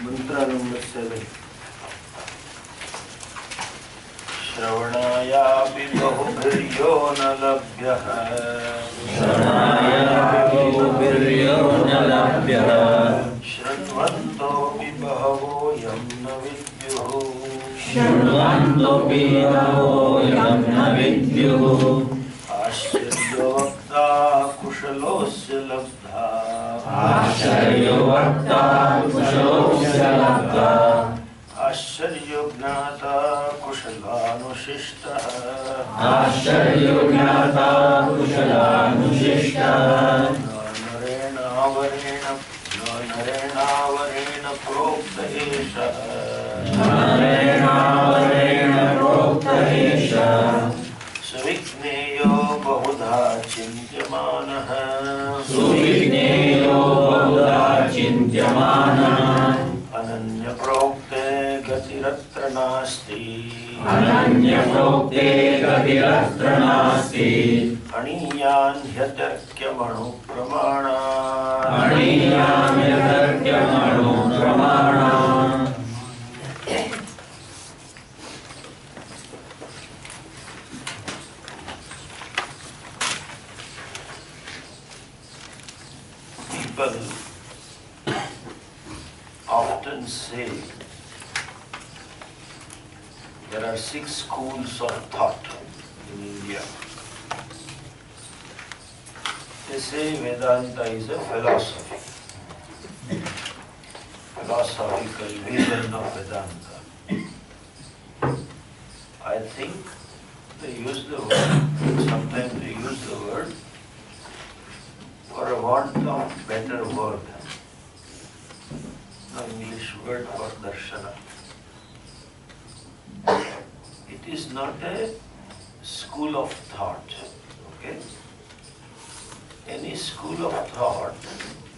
Mantra number 7. Shravanayapi bahubhiryo na labhyah. Shravanayapi bahubhiryo na labhyah. Shranvantopi bahavo yam na vidyuhu. Shranvantopi bahavo yam na vidyuhu. Ashcharyavakta kushalosya labdha. Ashcharyavakta kushalosya labdha. Ashcharyajnata kushalanushishta. Ashcharyajnata kushalanushishta. Narena prokta esha. Narena prokta esha. Suvikneyo bahudha chintyamanaha. Suvikneyo bahudha chintyamanaha. Ananya prokte gatiratra nasti. Ananya prokte gatiratra nasti. Aniyan hyatarkyamanu pramana. Aniyan hyatarkyamanu pramana. People often say there are 6 schools of thought in India. They say Vedanta is a philosophy, philosophical vision of Vedanta. I think they use the word, sometimes they use the word for a want of better word, the English word for darshana. It is not a school of thought, okay? Any school of thought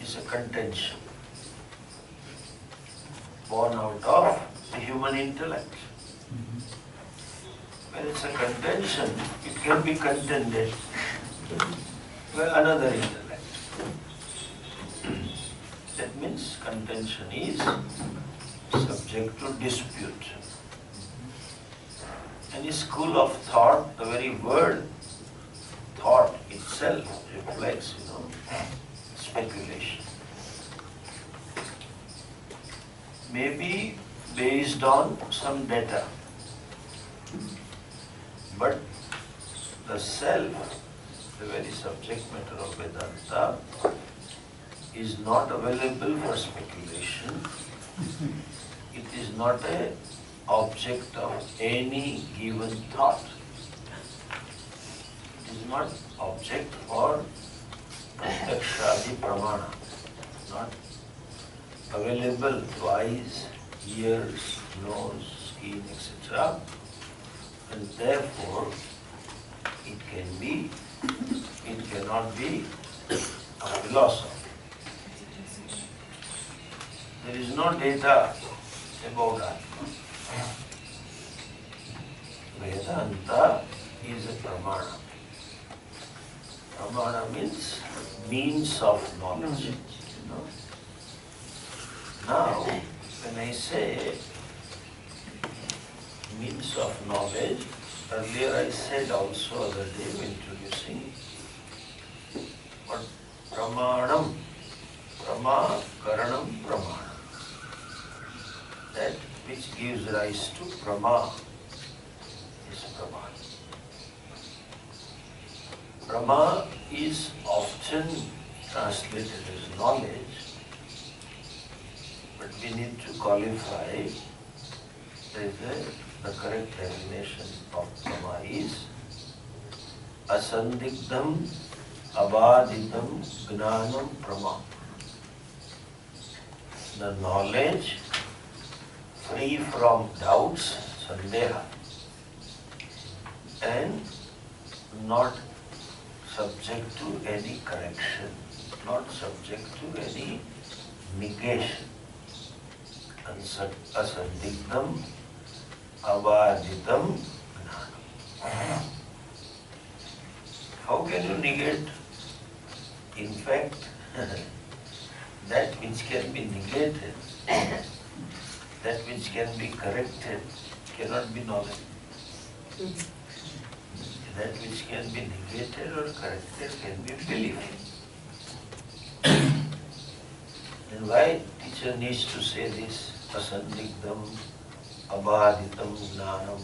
is a contention born out of the human intellect. When it's a contention, it can be contended by another intellect. That means contention is subject to dispute. Any school of thought, the very word thought itself reflects, speculation. Maybe based on some data, but the self, the very subject matter of Vedanta, is not available for speculation. It is not an object of any given thought. It is not object for pratyakshadi pramana, not available to eyes, ears, nose, skin, etc. And therefore, it cannot be a philosophy. There is no data about Atma. Vedanta is a pramana. Pramana means means of knowledge. Now, when I say means of knowledge, earlier I said also other day when introducing, but pramanam, prama, karanam, pramana. That which gives rise to prama is pramana. Prama is often translated as knowledge, but we need to qualify. The correct definition of prama is asandigdham abaditam gnanam prama. The knowledge free from doubts, sandeha, and not subject to any correction, not subject to any negation. Asandigdham abaditam gnanam. How can you negate fact, that which can be negated, that which can be corrected, cannot be knowledge. That which can be negated or corrected can be belief. And why teacher needs to say this? Asandigdham, abhaditam, gnanam.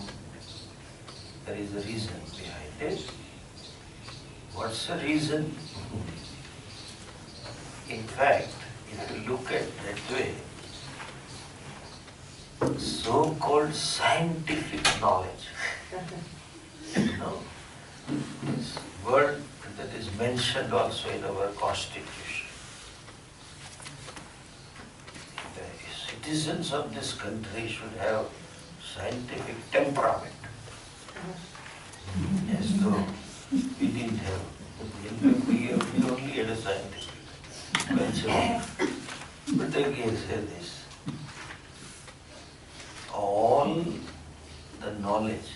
There is a reason behind it. What's the reason? In fact, if you look at that way, so-called scientific knowledge, this word that is mentioned also in our constitution. The citizens of this country should have scientific temperament. As though we didn't have. We only had a scientific culture. But again say this. All the knowledge,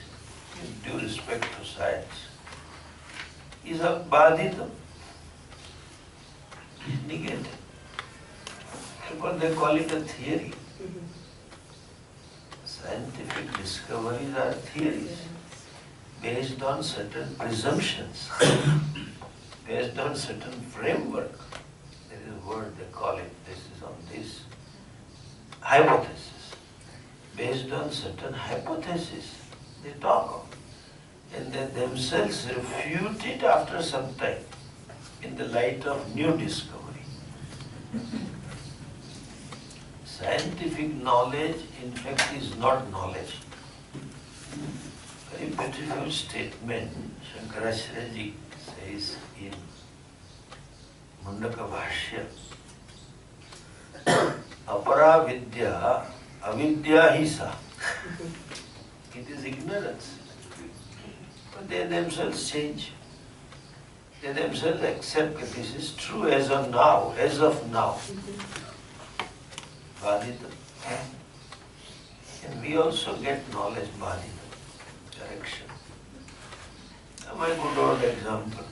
with due respect to science, is abhaditam, is negated. Because they call it a theory. Scientific discoveries are theories based on certain presumptions, based on certain framework. There is a word they call it, this is on this, hypothesis. Based on certain hypotheses they talk of. And they themselves refute it after some time in the light of new discovery. Scientific knowledge, in fact, is not knowledge. Very beautiful statement Shankaracharya ji says in Mundaka Bhashya. Apara vidya, avidya hi sa. It is ignorance. But they themselves change. They themselves accept that this is true as of now, as of now. Bhadita. And we also get knowledge, bhadita, direction. My good old example,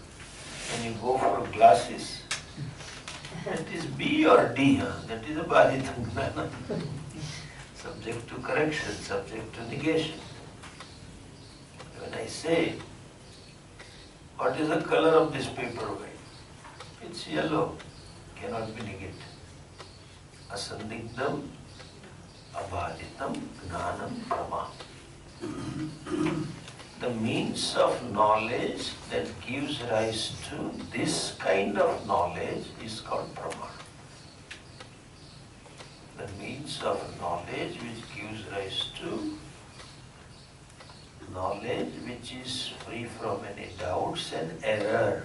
when you go for glasses, that is B or D, that is a bhadita gnana. Subject to correction, subject to negation. When I say, what is the color of this paper weight? It's yellow, cannot be negated. Asandigdham, abhaditam, gnanam, prama. The means of knowledge that gives rise to this kind of knowledge is called pramana. The means of knowledge which gives rise to knowledge which is free from any doubts and error,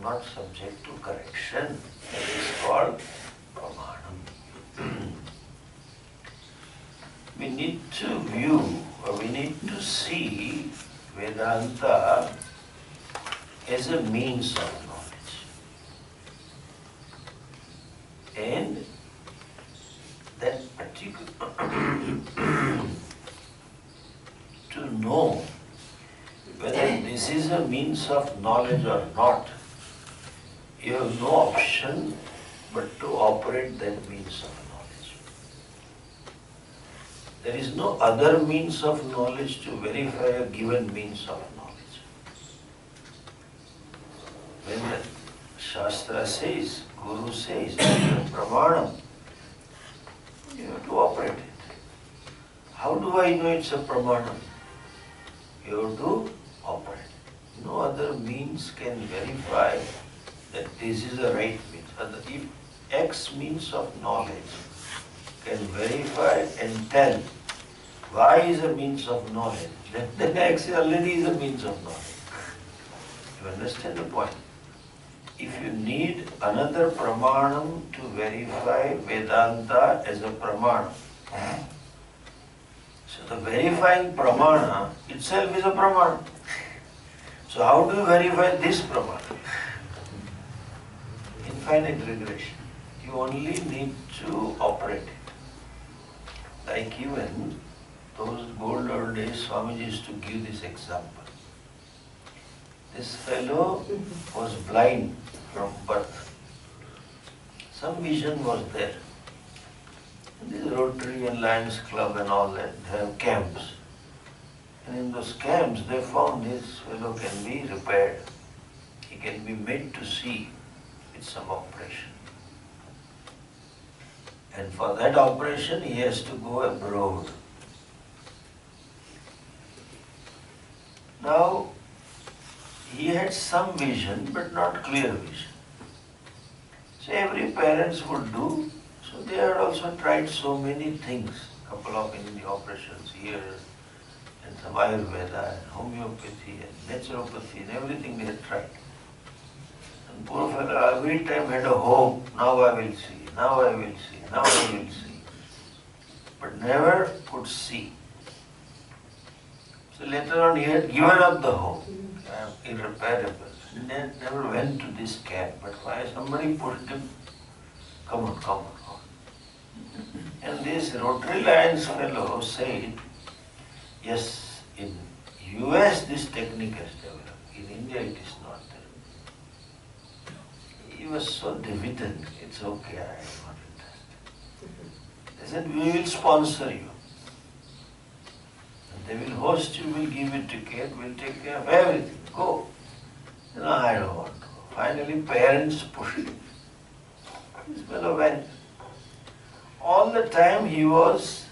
not subject to correction, that is called pramanam. We need to view, or we need to see Vedanta as a means of knowledge. And that particular to know whether this is a means of knowledge or not, you have no option but to operate that means of knowledge. There is no other means of knowledge to verify a given means of knowledge. When the Shastra says, Guru says, pramanam, you have to operate it. How do I know it's a pramanam? You have to operate. No other means can verify that this is the right means. If X means of knowledge can verify and tell Y is a means of knowledge, then X already is a means of knowledge. You understand the point? If you need another pramanam to verify Vedanta as a pramanam, so the verifying pramana itself is a pramana. So how do you verify this pramana? Infinite regression. You only need to operate it. Like even those old days, Swami used to give this example. This fellow was blind from birth. Some vision was there. This Rotary and Lions Club and all that, they have camps. And in those camps, they found this fellow can be repaired. He can be made to see with some operation. And for that operation, he has to go abroad. Now, he had some vision, but not clear vision. So every parents would do. So they had also tried so many things, couple of in the operations here, and some Ayurveda, and homeopathy, and naturopathy, and everything they had tried. And poor fellow every time had a hope, now I will see, now I will see, now I will see. But never could see. So later on he had given up the hope. I am irreparable. And then never went to this camp. But why somebody pushed him, come on, come on, come on. And this Rotary Lions fellow said, yes, in US this technique has developed. In India it is not there. He was so diffident. It's okay, I am not interested. They said, we will sponsor you. They will host you, will give you ticket, will take care of everything. Go. No, I don't want to go. Finally, parents pushed him. This fellow went. All the time he was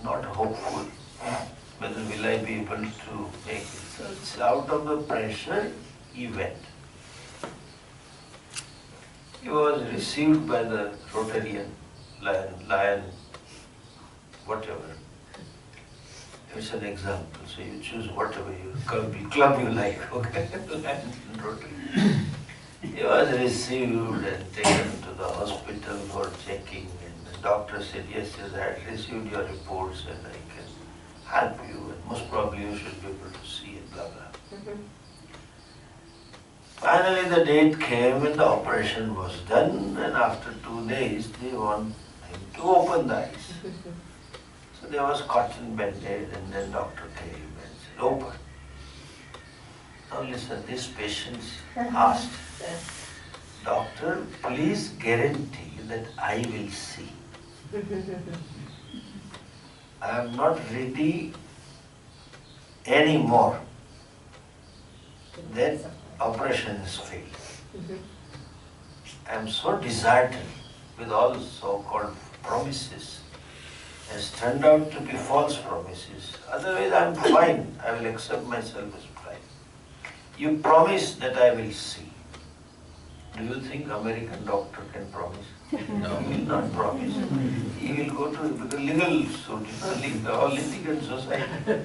not hopeful. Whether will I be able to make it? So out of the pressure, he went. He was received by the Rotarian, lion, whatever. It's an example, so you choose whatever club you like, okay? He was received and taken to the hospital for checking, and the doctor said, yes, I had received your reports and I can help you, and most probably you should be able to see it, blah, blah. Finally the date came and the operation was done, and after 2 days they want him to open the eyes. So there was cotton bandage, and then doctor came and said, open. Now listen, this patient asked, doctor, please guarantee that I will see. I am not ready anymore. Then operation is failed. I am so disheartened with all so-called promises. Has turned out to be false promises. Otherwise I am fine. I will accept myself as fine. You promise that I will see. Do you think American doctor can promise? No. He will not promise. He will go to the legal suit, all litigant society.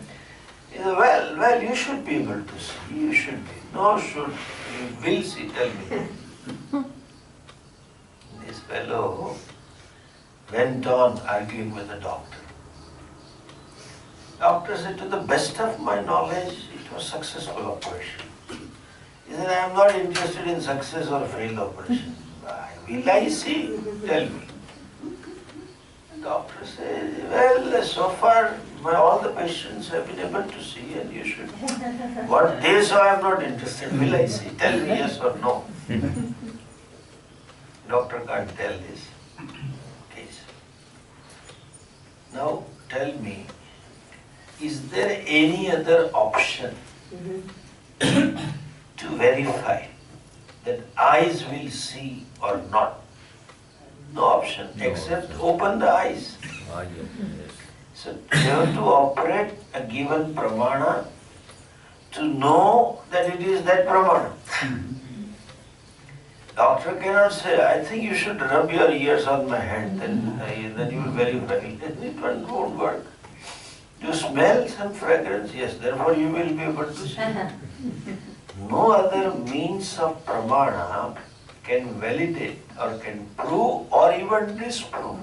He said, well, you should be able to see. You should be. No, should. You will see, tell me. This fellow went on arguing with the doctor. Doctor said, to the best of my knowledge, it was successful operation. He said, I am not interested in success or failed operation. Will I see? Tell me. The doctor said, well, so far all the patients have been able to see, and you should. What they saw, I am not interested. Will I see? Tell me yes or no. Doctor can't tell this. Now tell me, is there any other option to verify that eyes will see or not? No option except open the eyes. So you have to operate a given pramana to know that it is that pramana. Doctor cannot say, I think you should rub your ears on my hand, then you will verify. It won't work. You smell some fragrance, yes, therefore you will be able to see. No other means of pramana can validate or can prove or even disprove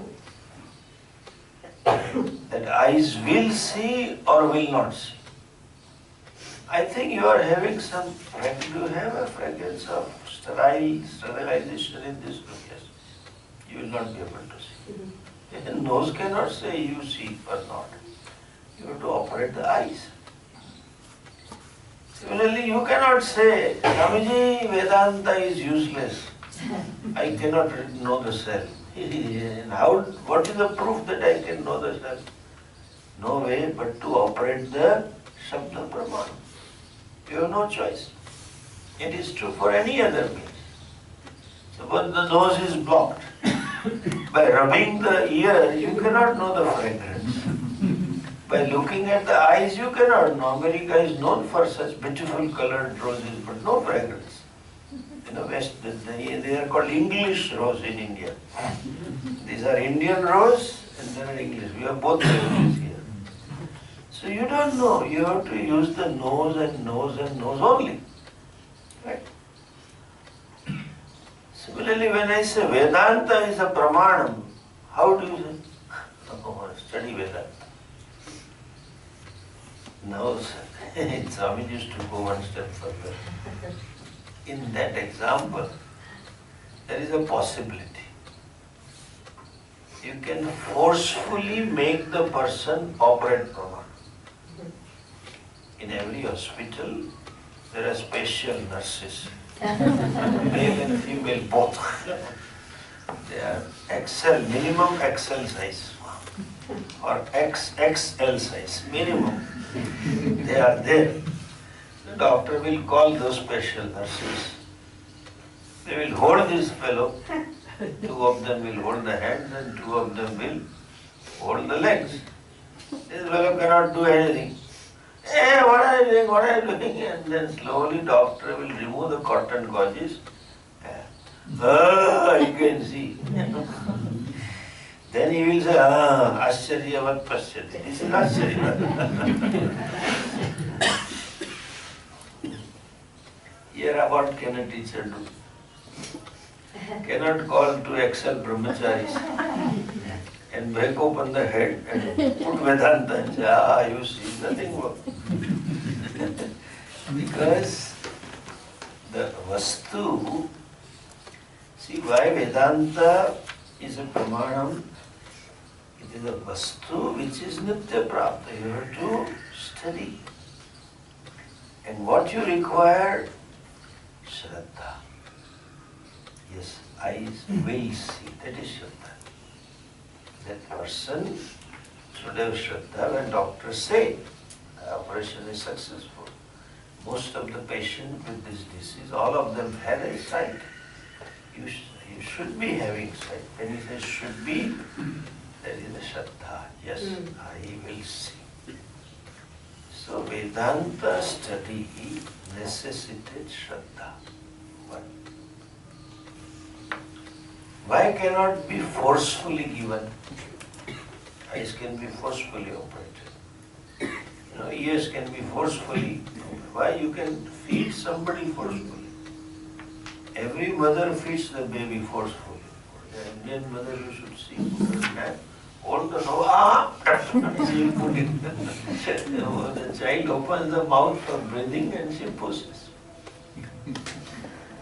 that eyes will see or will not see. I think you are having some, do you have a fragrance of sterilization in this room? Yes. You will not be able to see. And nose cannot say you see or not. You have to operate the eyes. Similarly, you cannot say, Swamiji, Vedanta is useless. I cannot know the self. What is the proof that I can know the self? No way but to operate the Shabda Pramana. You have no choice. It is true for any other means. Suppose the nose is blocked. By rubbing the ear, you cannot know the fragrance. By looking at the eyes, you cannot know. America is known for such beautiful colored roses, but no fragrance. In the West, they are called English rose in India. These are Indian rose and they are English. We have both roses here. So you don't know. You have to use the nose and nose and nose only. Right? Similarly, when I say Vedanta is a pramanam, how do you say? Oh, study Vedanta. No, Swami used to go one step further. In that example, there is a possibility. You can forcefully make the person operate pramana. In every hospital, there are special nurses, male and female both. They are XL, minimum XL size, or XXL size, minimum. They are there. The doctor will call those special nurses. They will hold this fellow. Two of them will hold the hands and two of them will hold the legs. This fellow cannot do anything. Hey, what are you doing? What are you doing? And then slowly doctor will remove the cotton gauges. You can see. Then he will say, Ascharyavat Paschati. This is Ascharyavat. Here what can a teacher do? Cannot call two XL brahmacharis and break open the head and put Vedanta and say, you see, nothing works. Because the Vastu, see why Vedanta is a pramanam, it is a Vastu which is Nitya Prapta. You have to study. And what you require? Shraddha. Yes, eyes will see. That is Shraddha. That person should have Shraddha when doctors say the operation is successful. Most of the patients with this disease, all of them had a sight. You should be having sight. When he says should be, there is a Shraddha. Yes, I will see. So Vedanta study necessitates Shraddha. Why cannot be forcefully given? Eyes can be forcefully operated. Ears can be forcefully. Why you can feed somebody forcefully? Every mother feeds the baby forcefully. The Indian mother you should see, hold the nose, she put it. The child opens the mouth for breathing and she pushes.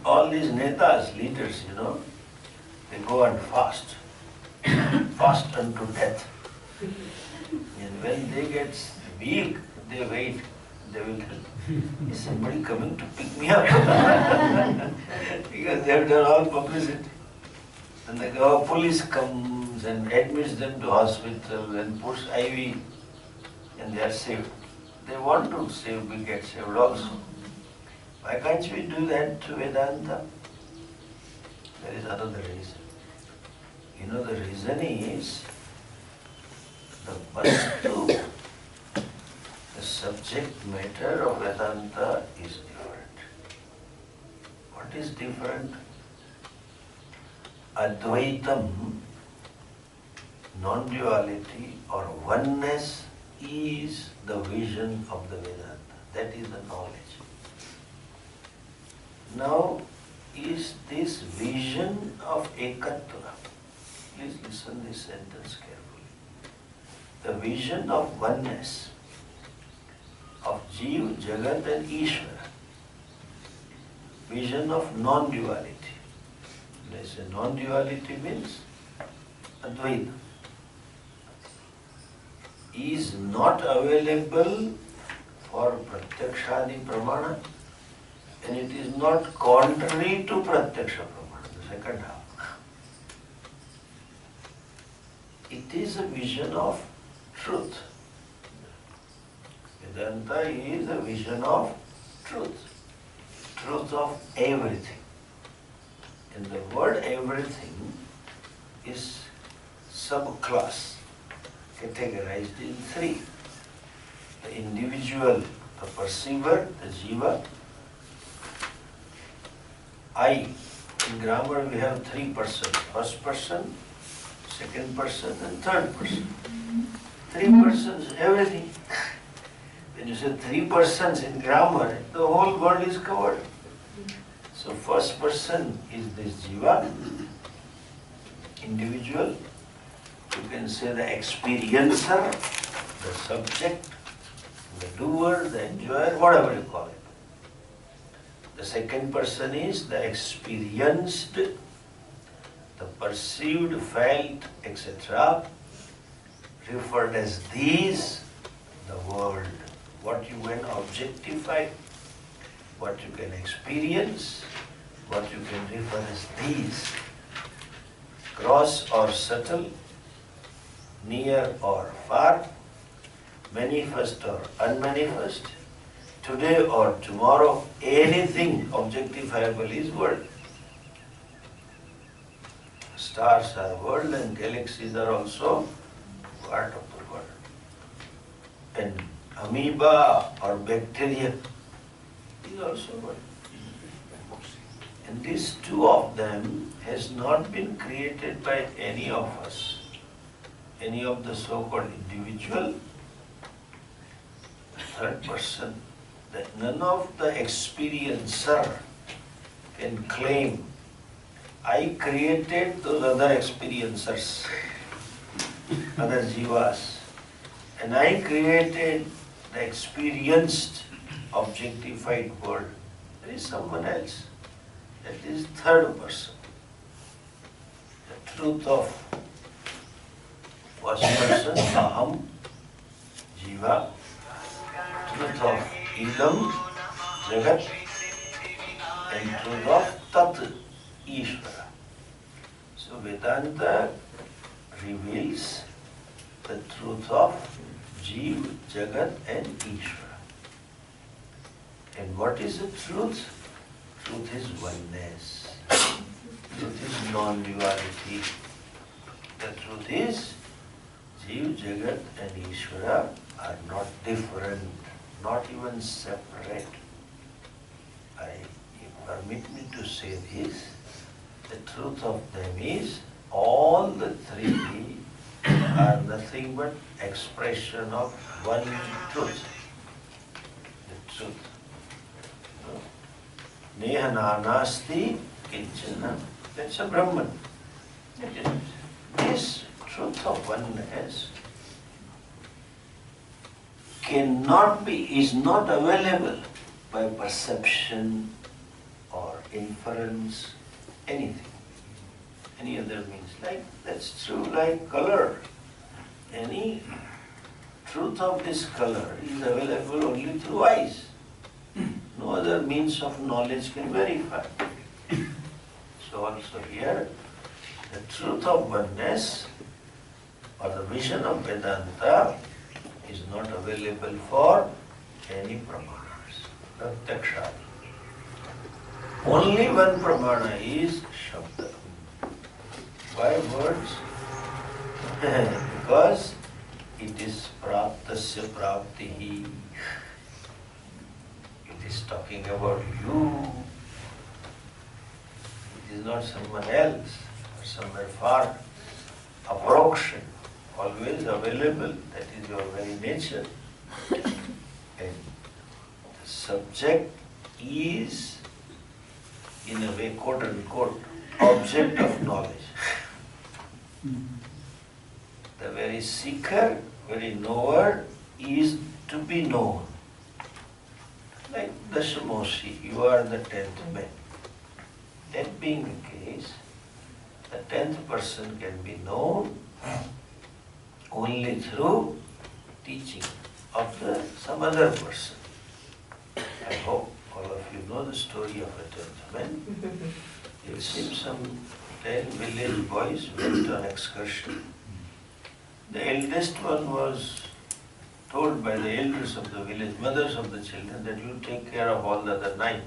All these netas, leaders, they go and fast unto death. And when they get weak, they wait. They will tell, is somebody coming to pick me up? Because they have done all publicity. And the police comes and admits them to hospital and puts IV and they are saved. They want to get saved also. Why can't we do that to Vedanta? There is another reason. The reason is the Vastu, the subject matter of Vedanta is different. What is different? Advaitam, non-duality or oneness is the vision of the Vedanta. That is the knowledge. Now, is this vision of Ekatva, please listen this sentence carefully. The vision of oneness, of Jeev, Jagat and Ishvara. Vision of non-duality. When I say non-duality means Advaita. Is not available for Pratyakshadi Pramana, and it is not contrary to Pratyaksha Pramana, the second half. It is a vision of truth. Vedanta is a vision of truth. Truth of everything. And the word everything is subclass, categorized in three. The individual, the perceiver, the jiva. I. In grammar we have three persons. First person, second person and third person. Three persons, everything. When you say three persons in grammar, the whole world is covered. So first person is this jiva, individual. You can say the experiencer, the subject, the doer, the enjoyer, whatever you call it. The second person is the experienced, the perceived, felt, etc., referred as these, the world. What you can objectify, what you can experience, what you can refer as these. Gross or subtle, near or far, manifest or unmanifest, today or tomorrow, anything objectifiable is world. Stars are world and galaxies are also part of the world. And amoeba or bacteria is also world. And these two of them has not been created by any of us, any of the so-called individual, the third person, that none of the experiencer can claim, I created those other experiencers, other jivas, and I created the experienced, objectified world. There is someone else. That is third person. The truth of first person, aham, jiva, truth of idam, jagat, and truth of tat, Ishvara. So Vedanta reveals the truth of Jeev, Jagat and Ishvara. And what is the truth? Truth is oneness. Truth is non-duality. The truth is Jeev, Jagat and Ishvara are not different, not even separate. Permit me to say this. The truth of them is all the three are nothing but expression of one truth. The truth. Neha nasti kinchana. That's a Brahman. This truth of oneness is not available by perception or inference, anything, any other means. That's true like color. Any truth of this color is available only through eyes. No other means of knowledge can verify. So also here, the truth of oneness or the vision of Vedanta is not available for any pramanas, Pratyakshadi. Only one pramana is Shabda. Why words? Because it is Praptasya Praptihi. It is talking about you. It is not someone else or somewhere far. Approkshan, always available. That is your very nature. And the subject is, in a way, quote unquote, object of knowledge. The very seeker, very knower is to be known. Like Dashamoshi, you are the 10th man. That being the case, the 10th person can be known only through teaching of some other person. hope all of you know the story of a gentleman. It seems some 10 village boys went on excursion. The eldest one was told by the elders of the village, mothers of the children, that you take care of all the other 9,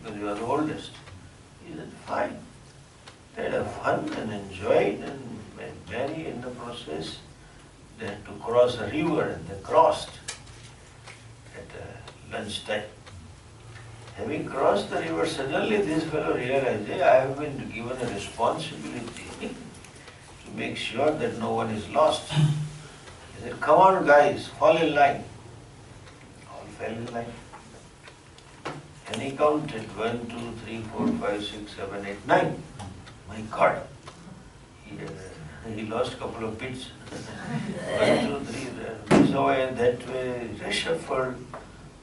because you are the oldest. He said, fine. They had fun and enjoyed and made merry in the process. They had to cross a river and they crossed at lunchtime. Having crossed the river, suddenly this fellow realized, hey, I have been given a responsibility to make sure that no one is lost. He said, come on guys, fall in line. All fell in line. And he counted 1, 2, 3, 4, 5, 6, 7, 8, 9. My God! He lost a couple of bits. 1, 2, 3, this way, that way, reshuffled.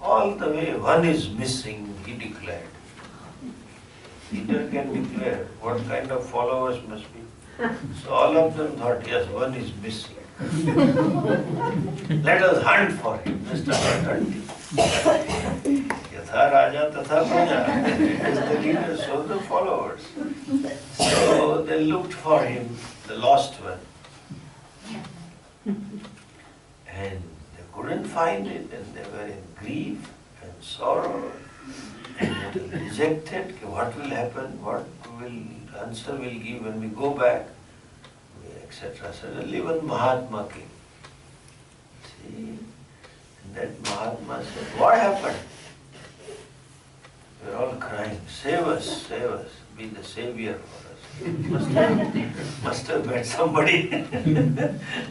All the way, one is missing, he declared. Leader can declare what kind of followers must be. So all of them thought, yes, one is missing. Let us hunt for him. Just start hunting. Yatha Raja Tatha Praja. As the leader, so the followers. So they looked for him, the lost one. And they couldn't find it, and they were in grief and sorrow and rejected. What will happen? What will answer will give when we go back? Etc. Suddenly one Mahatma came. See? And that Mahatma said, what happened? We are all crying, save us, be the savior for us. Must have met somebody,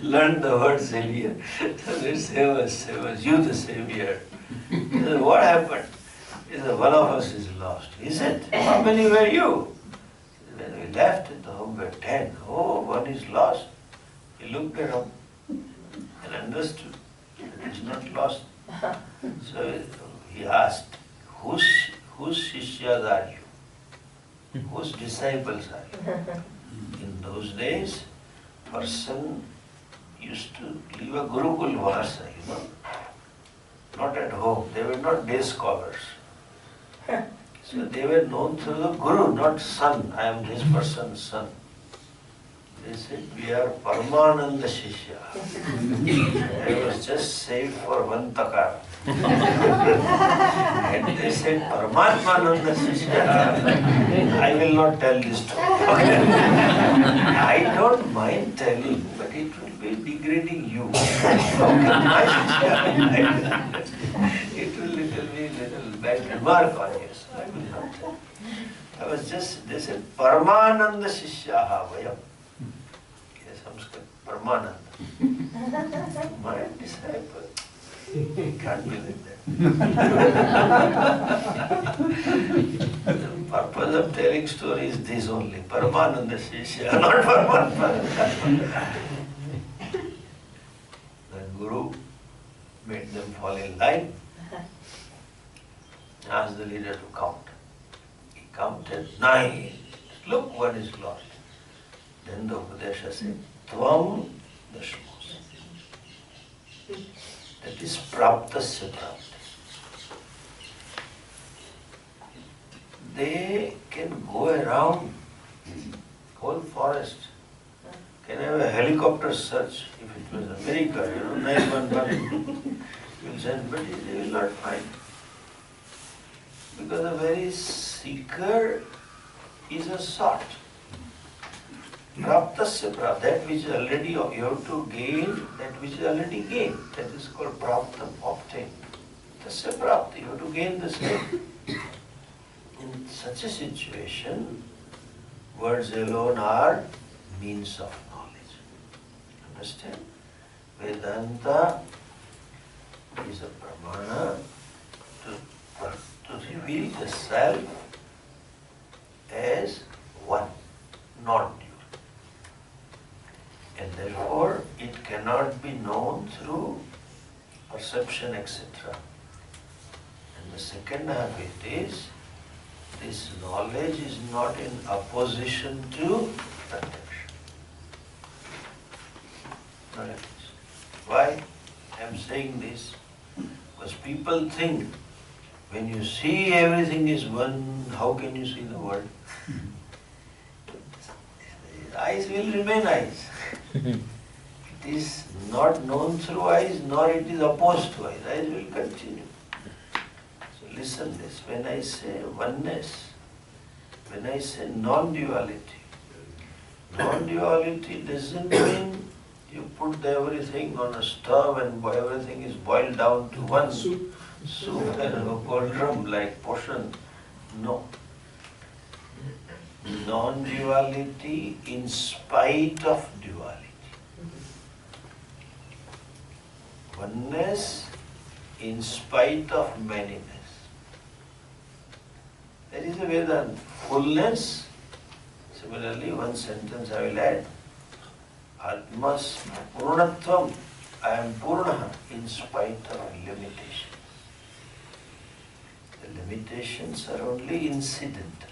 learned the word savior. So they save us, you the savior. He said, what happened? He said, one of us is lost. Is it? How many were you? When we left at the home, we were 10. Oh, one is lost. He looked around and understood that he's not lost. So he asked, whose shishyas are you? Whose disciples are you? In those days, person used to live a Gurukul Vasa, not at home. They were not day scholars. So they were known through the Guru, not son. I am this person's son. They said, we are Parmatmananda Shishya. I was just saved for one takar. And they said, Parmatmananda Shishya. I will not tell this story. I don't mind telling, but it will be degrading you. How can my Shishya? It will be a little bad remark on you. So I will not tell. I was just, they said, Parmananda Shishyaha Vayam. Parmananda. My disciple. Can't believe that. The purpose of telling stories is this only. Parmananda Shishya, not Parmatmananda. The Guru made them fall in line, asked the leader to count. He counted 9. Look, one is lost. Then the Upadesha said, Tvam Dashmos. That is Praptasya Prapti. They can go around whole forest, can have a helicopter search. If it was America, 911 will send, but they will not find. Because the very seeker is a sought. Praptasya prapta, that which is already, you have to gain that which is already gained. That is called prapta, obtain. Tasya prapti, you have to gain the same. In such a situation, words alone are means of knowledge. Understand? Vedanta is a pramana to reveal the self as one, not dual. And therefore, it cannot be known through perception, etc. And the second habit is, this knowledge is not in opposition to perception. Why I am saying this? Because people think When you see everything is one, how can you see the world? Eyes will remain eyes. It is not known through eyes, nor it is opposed to eyes. Eyes will continue. So listen this. When I say oneness, when I say non-duality, non-duality doesn't mean you put everything on a stove and everything is boiled down to one soup and a cauldron like portion. No. Non-duality in spite of duality. Oneness in spite of manyness. That is the Vedanta. Fullness. Similarly, one sentence I will add. Atmas Purnatvam. I am Purna in spite of limitations. The limitations are only incidental.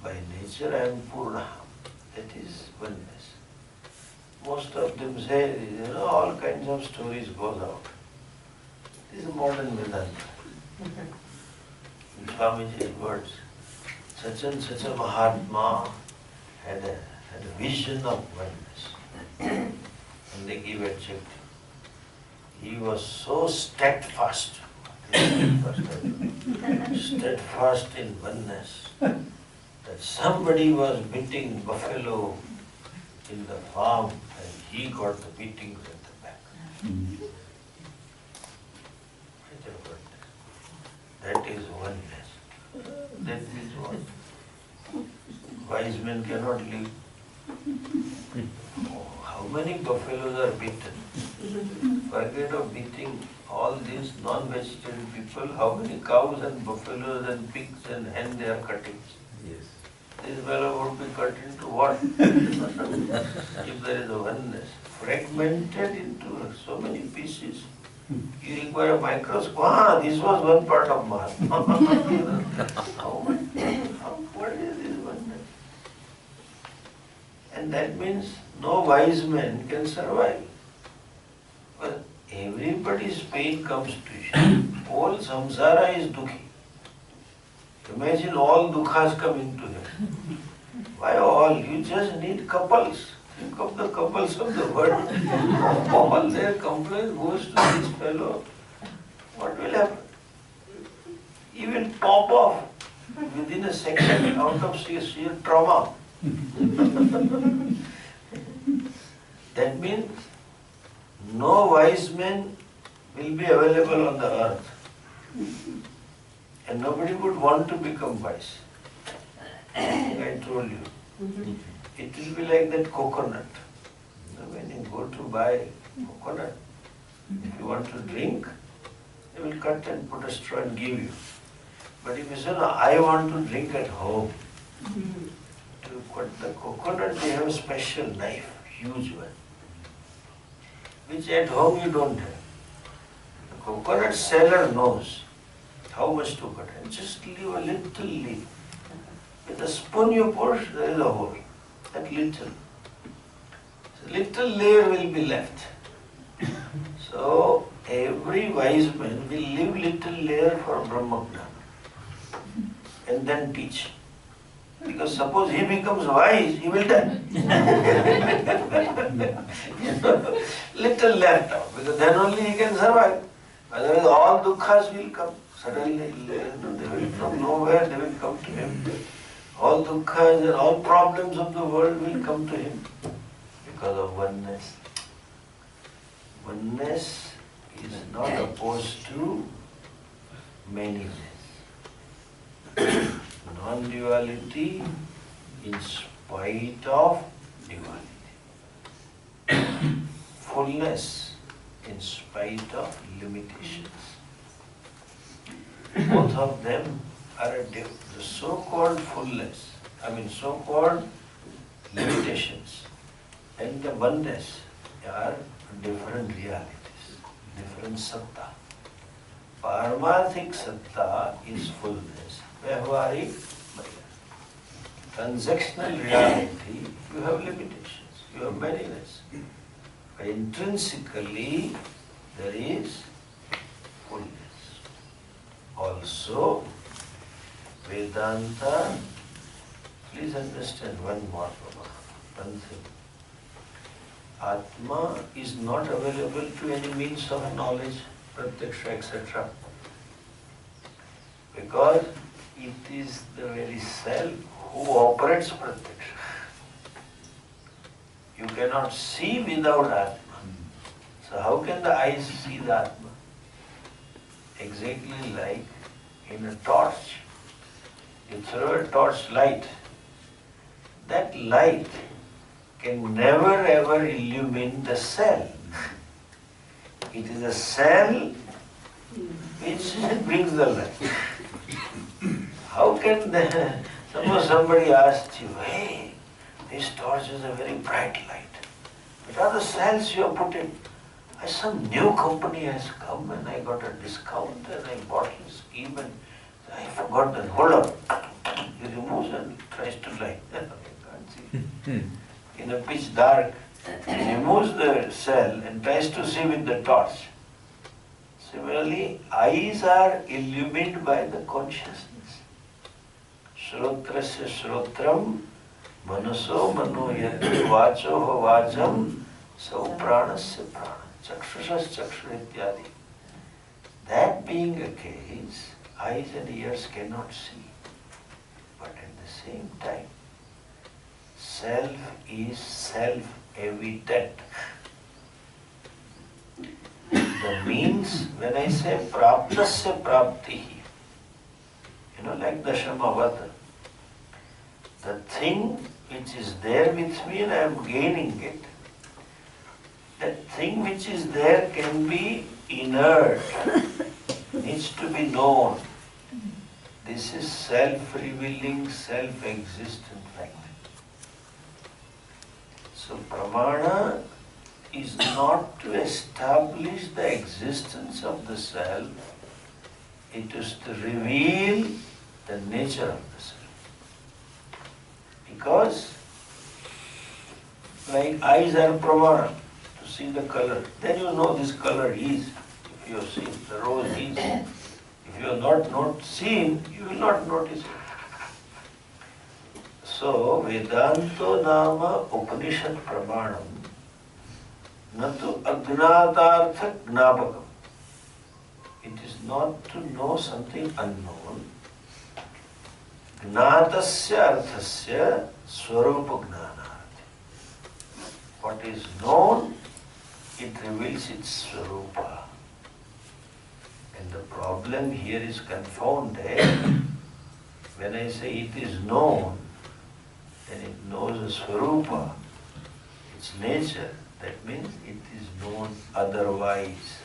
By nature I am Purna. That is oneness. Most of them say, all kinds of stories goes out. This is modern Vedanta. In Swamiji's words, such and such a Mahatma had a vision of oneness. And they give adjective. He was so steadfast in oneness, that somebody was beating buffalo in the farm and he got the beatings at the back. That is oneness. That means what? Wise men cannot live. Oh, how many buffaloes are beaten? Forget of beating all these non-vegetarian people, how many cows and buffaloes and pigs and hens they are cutting? Yes. This fellow would be cut into what? If there is a oneness, fragmented into so many pieces. You require a microscope. This was one part of Mahatma. What is this oneness? And that means no wise man can survive. Well, everybody's pain comes to you. All samsara is dukhi. Imagine all dukhas coming to him. Why all? You just need couples. Think of the couples of the world. All their complaint goes to this fellow. What will happen? He will pop off within a second out of sheer trauma. That means no wise man will be available on the earth. And nobody would want to become wise. I told you. It will be like that coconut. When you go to buy coconut, if you want to drink, they will cut and put a straw and give you. But if you say, no, I want to drink at home, to cut the coconut, they have a special knife, huge one, which at home you don't have. The coconut seller knows how much to cut, and just leave a little leaf. With the spoon you push, there is a hole. That little. So little layer will be left. So every wise man will leave little layer for Brahmagna and then teach. Because suppose he becomes wise, he will die. Little left out, because then only he can survive. Otherwise all dukkhas will come. Suddenly they will from nowhere, they will come to him. All dukkhas and all problems of the world will come to him because of oneness. Oneness is not opposed to manyness. Non-duality in spite of duality. Fullness in spite of limitations. Both of them are the so-called fullness, so-called limitations, and the oneness are different realities, different satta. Parmathic satta is fullness. Vyavharik, transactional reality, you have limitations, you have manyness. But intrinsically, there is fullness. also Vedanta, please understand one more, one thing. Atma is not available to any means of knowledge, pratyaksha, etc. Because it is the very self who operates pratyaksha. You cannot see without Atma. So how can the eyes see the Atma? Exactly like in a torch. You throw a torch light. That light can never ever illumine the cell. It is a cell which brings the light. How can suppose somebody asked you, hey, this torch is a very bright light. What are the cells you have put in? Some new company has come and I got a discount and I bought this scheme and I forgot that. Hold on. He removes and tries to light. I can't see. In a pitch dark, he removes the cell and tries to see with the torch. Similarly, eyes are illumined by the consciousness. Shrotrasya shrotram, manaso mano yati vacho vacham, sau pranasya prana, chakshusas chakshur ityadi. That being a case, eyes and ears cannot see. But at the same time, self is self-evident. The means, when I say praptasya praptihi, like the Shamavata, the thing which is there with me and I am gaining it, that thing which is there can be inert, needs to be known. This is self-revealing, self-existent fact. So pramana is not to establish the existence of the self, it is to reveal the nature of the self. Because like eyes are pramana to see the color, then you know this color is, if you have seen the rose is. If you have not seen, you will not notice it. So, Vedanto nama Upanishad pramanam natu agnatartha gnapakam. It is not to know something unknown. Gnatasya arthasya swarupa gnanarthi. What is known, it reveals its swarupa. And the problem here is confounded. When I say it is known, then it knows a swarupa, its nature. That means it is known otherwise.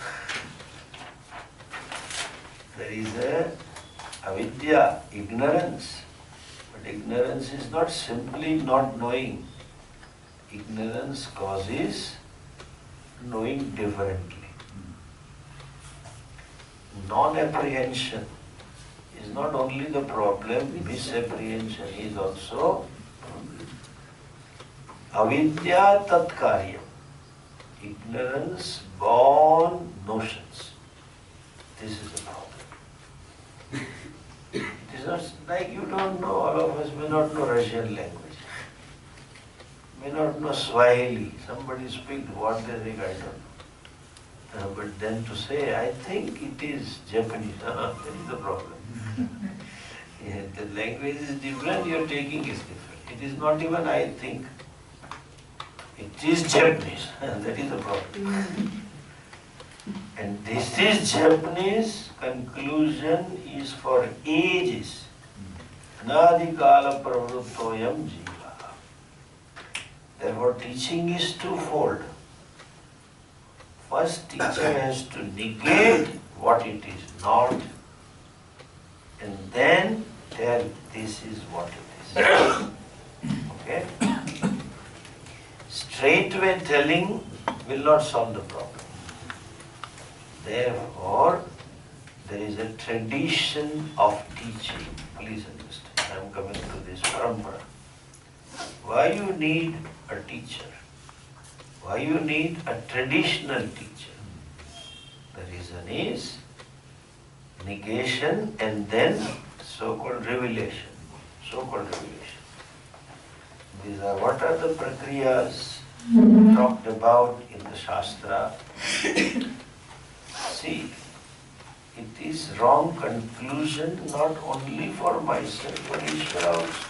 There is a avidya, ignorance. But ignorance is not simply not knowing. Ignorance causes knowing differently. Non-apprehension is not only the problem, misapprehension is also problem. Avidya tatkaryam. Ignorance born notions. This is the problem. It is not like you don't know, all of us may not know Russian language, may not know Swahili. Somebody speaks what they think, I don't know. But then to say, I think it is Japanese, that is the problem. The language is different, your taking is different. It is not even I think. It is Japanese, that is the problem. And this is Japanese, conclusion is for ages. Anadikala pravrittoyam jiva. Therefore teaching is twofold. First, teacher has to negate what it is not, and then tell this is what it is. Okay? Straightway telling will not solve the problem. Therefore, there is a tradition of teaching. Please understand. I am coming to this parampara. Why you need a teacher? Why you need a traditional teacher? The reason is, negation and then so-called revelation. So-called revelation. These are what are the prakriyas talked about in the Shastra. See, it is wrong conclusion not only for myself but Ishvara also.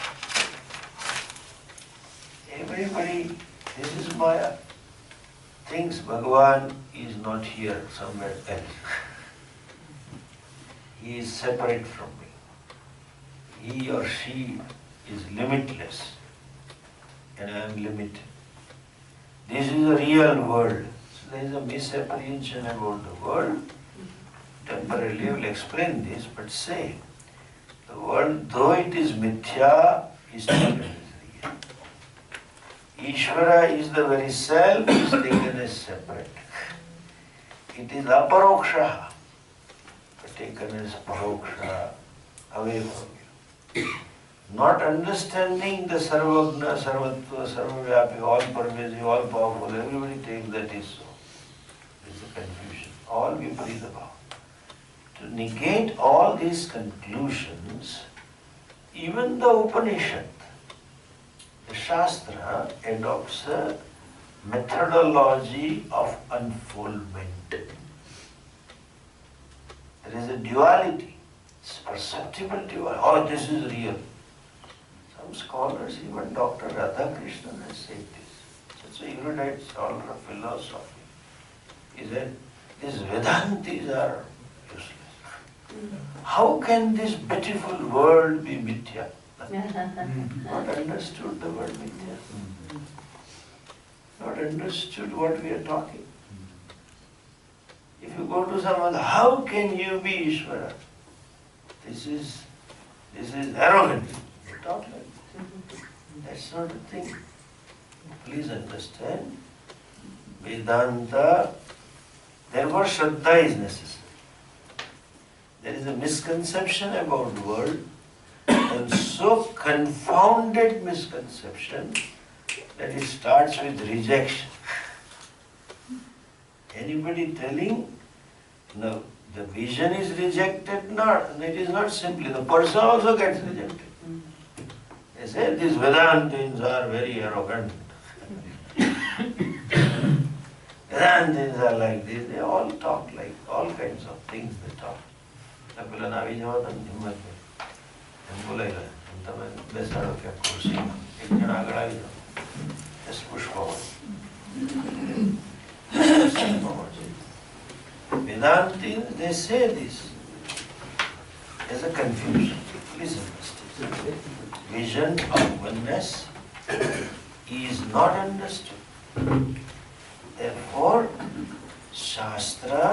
Everybody, this is Maya, thinks Bhagavan is not here, somewhere else. He is separate from me. He or she is limitless and I am limited. This is a real world. So there is a misapprehension about the world. Temporarily I will explain this, but say, the world, though it is mithya, is taken as real. Ishvara is the very self, is taken as separate. It is aparoksha, taken as paroksha, away from you. Not understanding the sarvagna, sarvatva, sarvavyapi, all pervasive, all powerful, everybody takes that is so. This is a confusion. All viparita bhava. To negate all these conclusions, even the Upanishad, the Shastra adopts a methodology of unfoldment. There is a duality, it's perceptible duality. Oh, this is real. Some scholars, even Dr. Radhakrishnan has said this. Such a erudite scholar of philosophy. He said, these Vedantis are useless. How can this beautiful world be mithya? Not understood the word mithya. Not understood what we are talking. If you go to someone, how can you be Ishvara? This is arrogant. You talk like this. That's not a thing. Please understand. Vedanta, therefore Shraddha is necessary. There is a misconception about the world, and so confounded misconception that it starts with rejection. Anybody telling, no, the vision is rejected, not, it is not simply, the person also gets rejected. They say these Vedantins are very arrogant. Vedantins are like this, they all talk like, all kinds of things they talk. પેલા આવી જવા તો હિંમત નહીં એમ બોલાઈ ગયા તમે બેસાડો ક્યાં ખુરશી એક જણ આગળ આવી જાઓ just push forward. Vedantins, they say this as a confusion. Please understand. Vision of oneness is not understood. Therefore, Shastra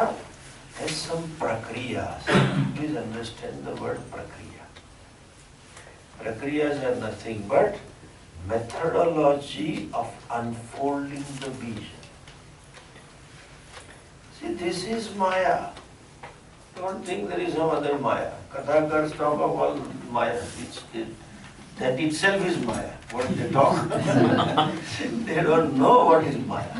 has some prakriyas. Please understand the word prakriya. Prakriyas are nothing but methodology of unfolding the vision. See, this is Maya. Don't think there is some other Maya. Kathakars talk of all Maya. That itself is Maya. What they talk. They don't know what is Maya.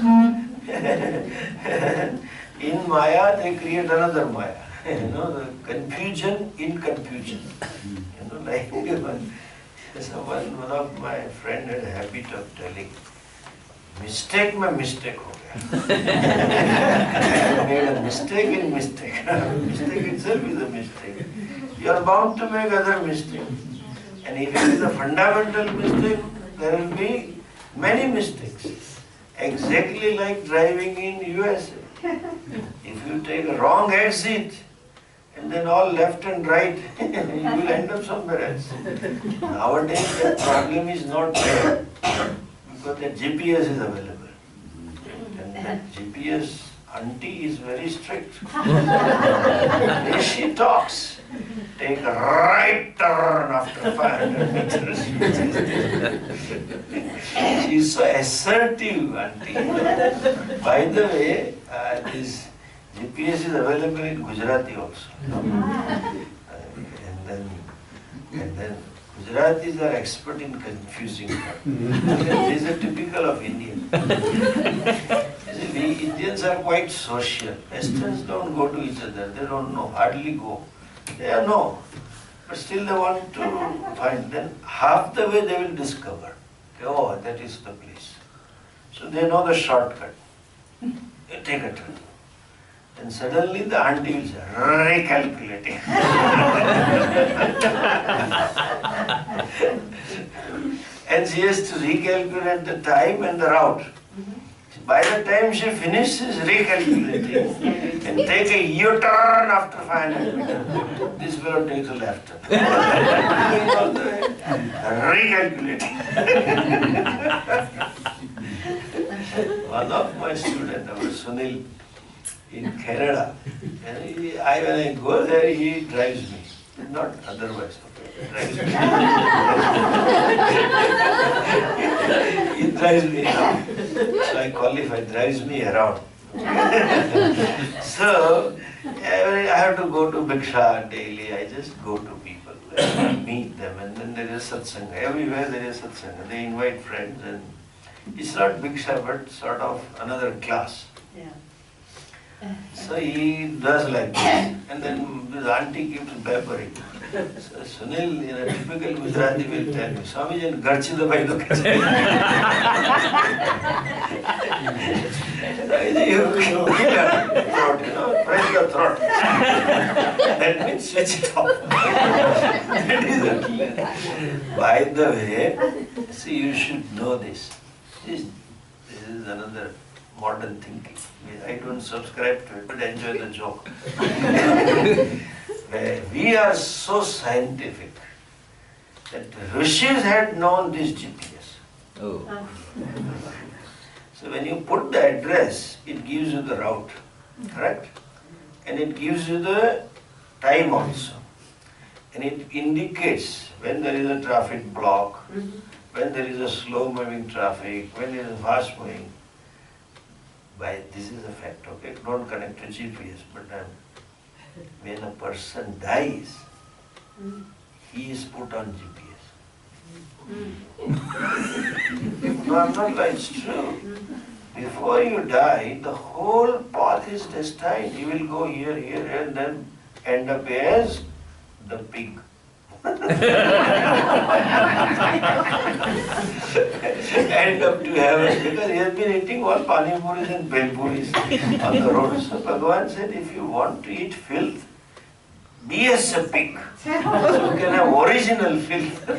In Maya, they create another Maya. The confusion in confusion. Like one of my friend had a habit of telling, mistake mein mistake ho gaya. I made a mistake in mistake. Mistake itself is a mistake. You are bound to make other mistakes. And if it is a fundamental mistake, there will be many mistakes. Exactly like driving in USA. If you take a wrong exit and then all left and right, you will end up somewhere else. Nowadays that problem is not there because the GPS is available. And that GPS auntie is very strict. When she talks, take a right turn after 500 meters. She is so assertive, auntie. By the way, this GPS is available in Gujarati also. And then Gujaratis are expert in confusing her. This is a typical of Indian. We Indians are quite social. Westerns don't go to each other. They don't know, hardly go. They are no. But still they want to find. Then half the way they will discover. Oh, that is the place. So they know the shortcut. They take a turn. And suddenly the auntie will say, recalculating. And she has to recalculate the time and the route. By the time she finishes recalculating and take a U-turn after 500 meters, this fellow takes a left turn. Recalculating. One of my students, our Sunil, in Canada, and when I go there, he drives me. Not otherwise, okay. Drives me. He drives me around. So I qualify, drives me around. So I have to go to Bhiksha daily. I just go to people, meet them, and then there is satsanga. Everywhere there is satsanga. They invite friends, and it's not Bhiksha, but sort of another class. Yeah. So he does like this, and then this auntie keeps babbling. So Sunil, in a typical Gujarati, will tell me, Swamiji, garchi dabai do kaise? You kill her throat, press the throat. That means switch it off. That is it. By the way, see, you should know this. This is another modern thinking. I don't subscribe to it, but enjoy the joke. We are so scientific that rishis had known this GPS. Oh. So when you put the address, it gives you the route, correct? And it gives you the time also. And it indicates when there is a traffic block, when there is a slow moving traffic, when there is fast moving. This is a fact, okay? Don't connect to GPS, but when a person dies, he is put on GPS. No, I'm not lying, it's true. Before you die, the whole path is destined. You will go here, here, and then end up as the pig. End up to heaven because he has been eating all pani puris and bel puris on the road. So Bhagavan said, if you want to eat filth, be as a pig. So you can have original filth. The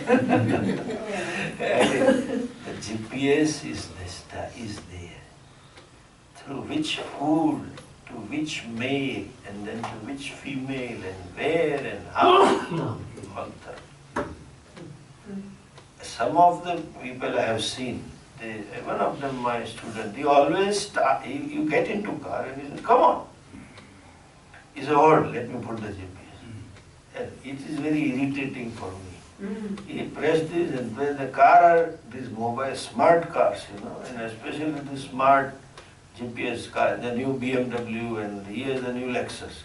GPS is there. Through which food, to which male, and then to which female, and where and how. Some of the people I have seen, one of them, my student, he always start, you get into car and he says, come on. He said, hold, let me put the GPS. And it is very irritating for me. He pressed this and when the car are these mobile, smart cars, and especially the smart GPS car, the new BMW and he has the new Lexus.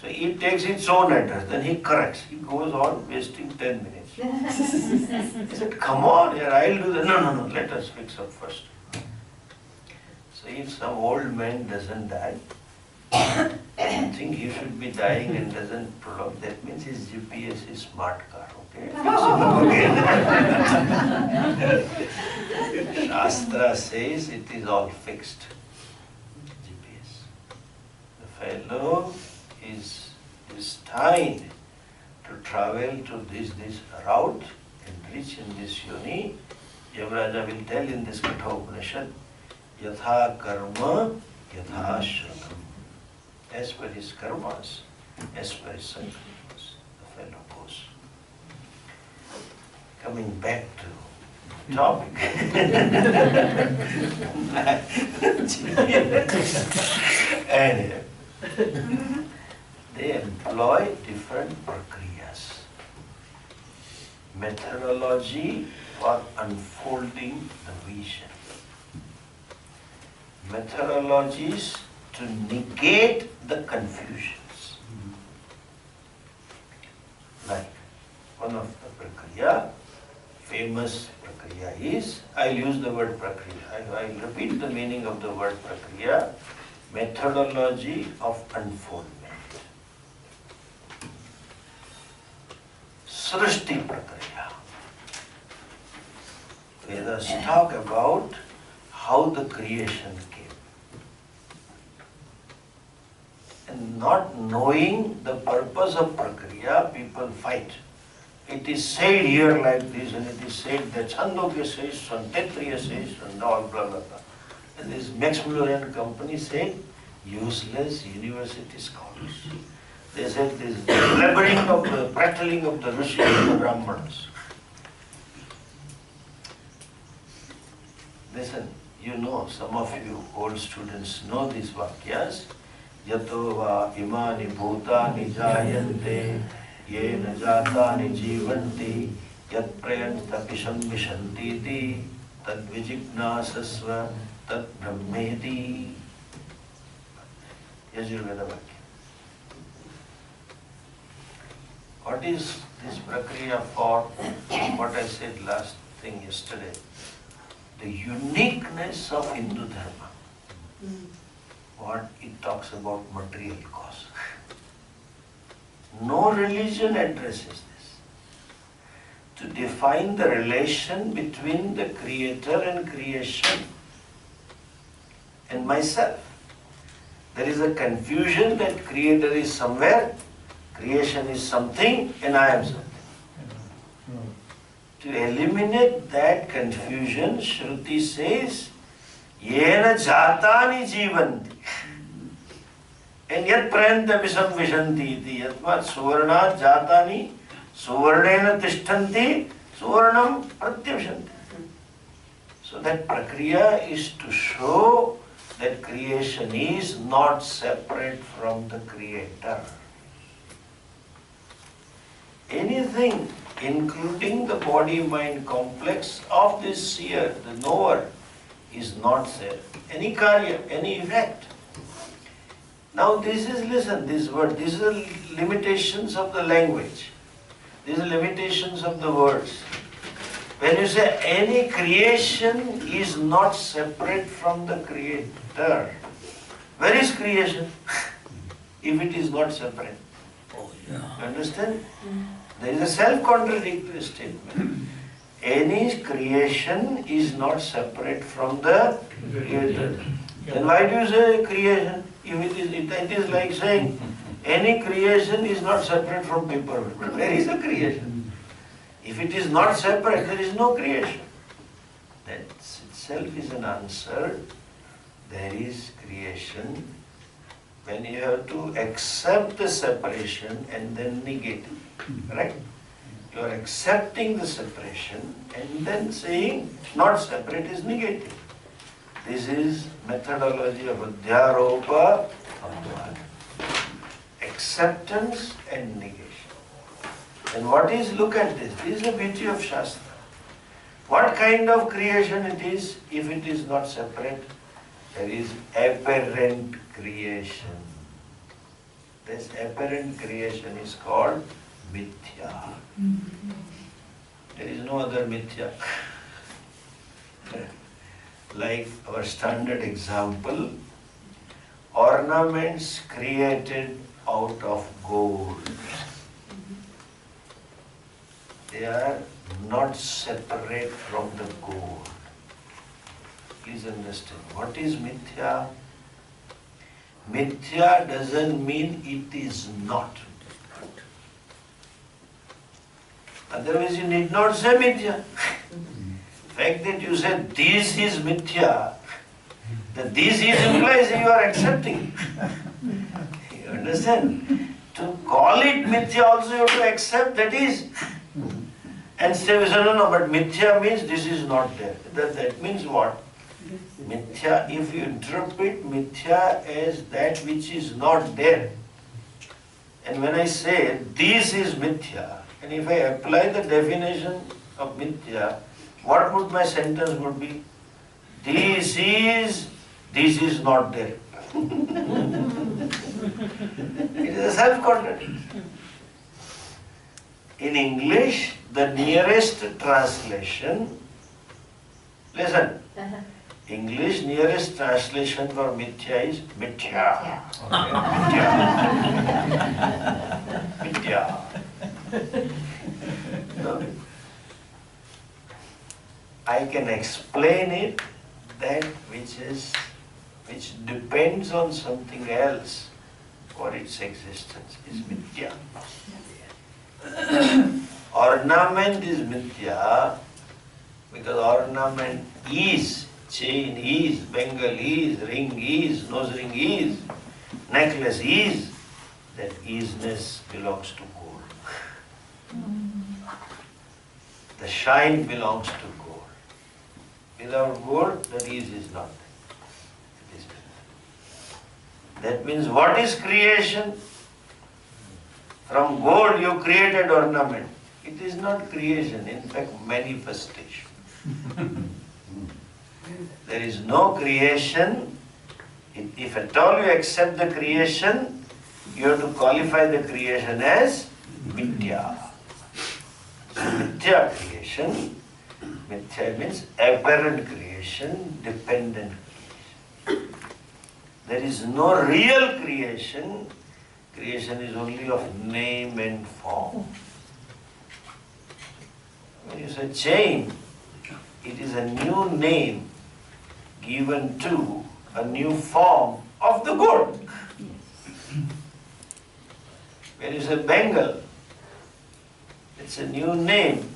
So he takes its own address, then he corrects. He goes on wasting 10 minutes. He said, come on here, I'll do that. No, let us fix up first. So if some old man doesn't die, I think he should be dying and doesn't prolong, that means his GPS is smart car, okay? Fix it up again. Shastra says it is all fixed. GPS. The fellow is destined to travel to this route and reach in this yoni. Yavraja will tell in this Kathopanishad, yatha karma, yatha shrakam. As per his karmas, as per his sankalpas, the fellow goes. Coming back to the topic. Anyway, they employ different prakriyas. Methodology for unfolding the vision. Methodologies to negate the confusions. Like one of the prakriya, famous prakriya is, I'll use the word prakriya, I'll repeat the meaning of the word prakriya, methodology of unfoldment. Srishti Prakriya. Vedas talk about how the creation came. And not knowing the purpose of Prakriya, people fight. It is said here like this, and it is said that Chandogya says, Santetriya says, and all blah blah blah. And this Max Muller and company said, useless university scholars. They said this blabbering of the prattling of the Rishis and the Brahmanas. Listen, you know, some of you old students know these vakyas. Yato va imani bhutani jayante yena jatani jivanti yat prayantapi samvishanti ti tad vijignasasva tad brahmeti. Yajurveda vakya. What is this prakriya for? What I said last thing yesterday. The uniqueness of Hindu Dharma. What it talks about material cause. No religion addresses this. To define the relation between the creator and creation and myself. There is a confusion that creator is somewhere, creation is something, and I am something. To eliminate that confusion, Shruti says, Yena jatani jivanti. And yat prayantapi samvishanti iti. Yatmat suvarna jatani suvarnena tishtanti suvarnam pratyavshanti. So that prakriya is to show that creation is not separate from the creator. Anything, including the body-mind complex of this seer, the knower, is not there. Any karya, any effect. Now this is, listen, this word, these are limitations of the language. These are limitations of the words. When you say any creation is not separate from the creator, where is creation if it is not separate? You understand? There is a self-contradictory statement. Any creation is not separate from the creator. Then why do you say creation? If it is like saying any creation is not separate from people. Where is the creation? If it is not separate, there is no creation. That itself is an answer. There is creation. When you have to accept the separation and then negate it. Correct? You are accepting the separation and then saying not separate is negated. This is methodology of Adhyaropa Apvada. Acceptance and negation. And what is, look at this, this is the beauty of Shastra. What kind of creation it is if it is not separate? There is apparent creation. This apparent creation is called mithya. There is no other mithya. Like our standard example, ornaments created out of gold. They are not separate from the gold. Please understand, what is mithya? Mithya doesn't mean it is not. Otherwise you need not say mithya. The fact that you said this is mithya, that this is implies you are accepting. You understand? To call it mithya also you have to accept that is. And say, no, but mithya means this is not there. That means what? Mithya, if you interpret mithya as that which is not there, and when I say this is mithya, and if I apply the definition of mithya, what would my sentence would be? This is not there. It is a self-contradiction. In English, the nearest translation, listen, English nearest translation for mithya is mithya. Okay, mithya. Mithya. I can explain it, that which depends on something else for its existence is mithya. Ornament is mithya because ornament is, chain is, bangle is, ring is, nose ring is, necklace is. That isness belongs to gold. The shine belongs to gold. Without gold, the is not there. It is. That means what is creation? From gold you created ornament. It is not creation, in fact manifestation. There is no creation. If at all you accept the creation, you have to qualify the creation as mithya. So mithya creation, mithya means apparent creation, dependent creation. There is no real creation. Creation is only of name and form. When you say chain, it is a new name given to a new form of the gold. When you say bangle, it's a new name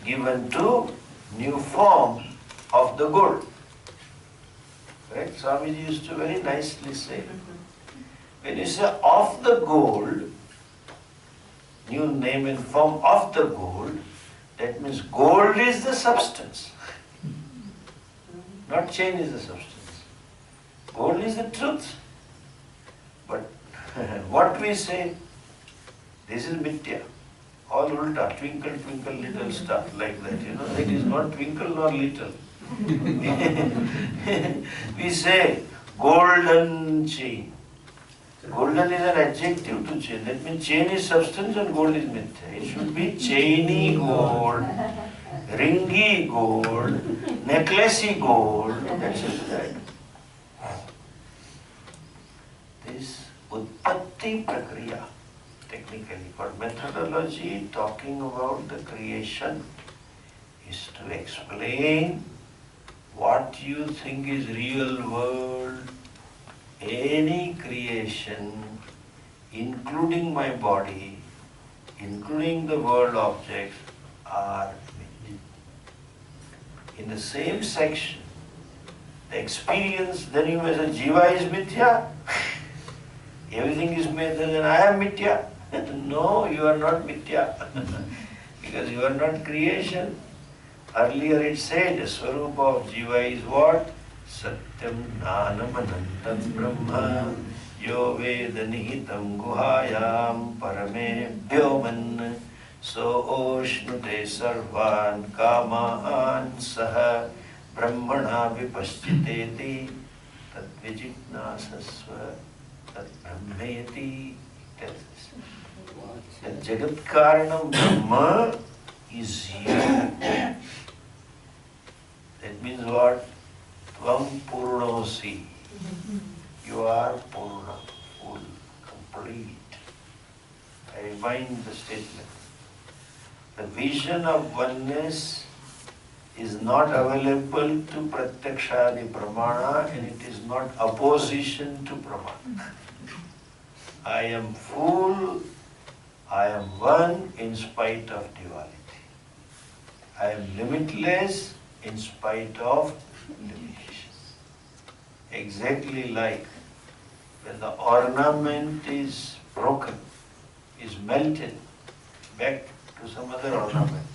given to new form of the gold. Right? Swami used to very nicely say. When you say of the gold, new name and form of the gold, that means gold is the substance. Not chain is the substance. Gold is the truth. But what we say, this is mithya. All ulta, twinkle, twinkle, little stuff like that, It is not twinkle nor little. We say golden chain. Golden is an adjective to chain. That means chain is substance and gold is mithya. It should be chainy gold, ringy gold, necklacey gold. That's it. This utpatti prakriya, technically, for methodology, talking about the creation is to explain what you think is real world. Any creation, including my body, including the world objects, are mithya. In the same section, the experience, then you may say, Jiva is mithya. Everything is mithya, then I am mithya. No, you are not mithya. Because you are not creation. Earlier it said, the swarupa of Jiva is what? Satyam Jnanam Anantam Brahma Yo Veda Nihitam Guhayam Parame Vyoman So Oshnute Sarvan Kamaan Saha Brahmana Vipaschiteti Tad Vijitnasasva Tad Brahmeti. The Jagat Karanam Brahma is here. That means what? Tvam Purnosi. You are Purna, full, complete. I remind the statement. The vision of oneness is not available to Pratyakshadi Pramana and it is not opposition to Pramana. I am full, I am one in spite of duality. I am limitless in spite of limitations. Exactly like when the ornament is broken, is melted back to some other ornament.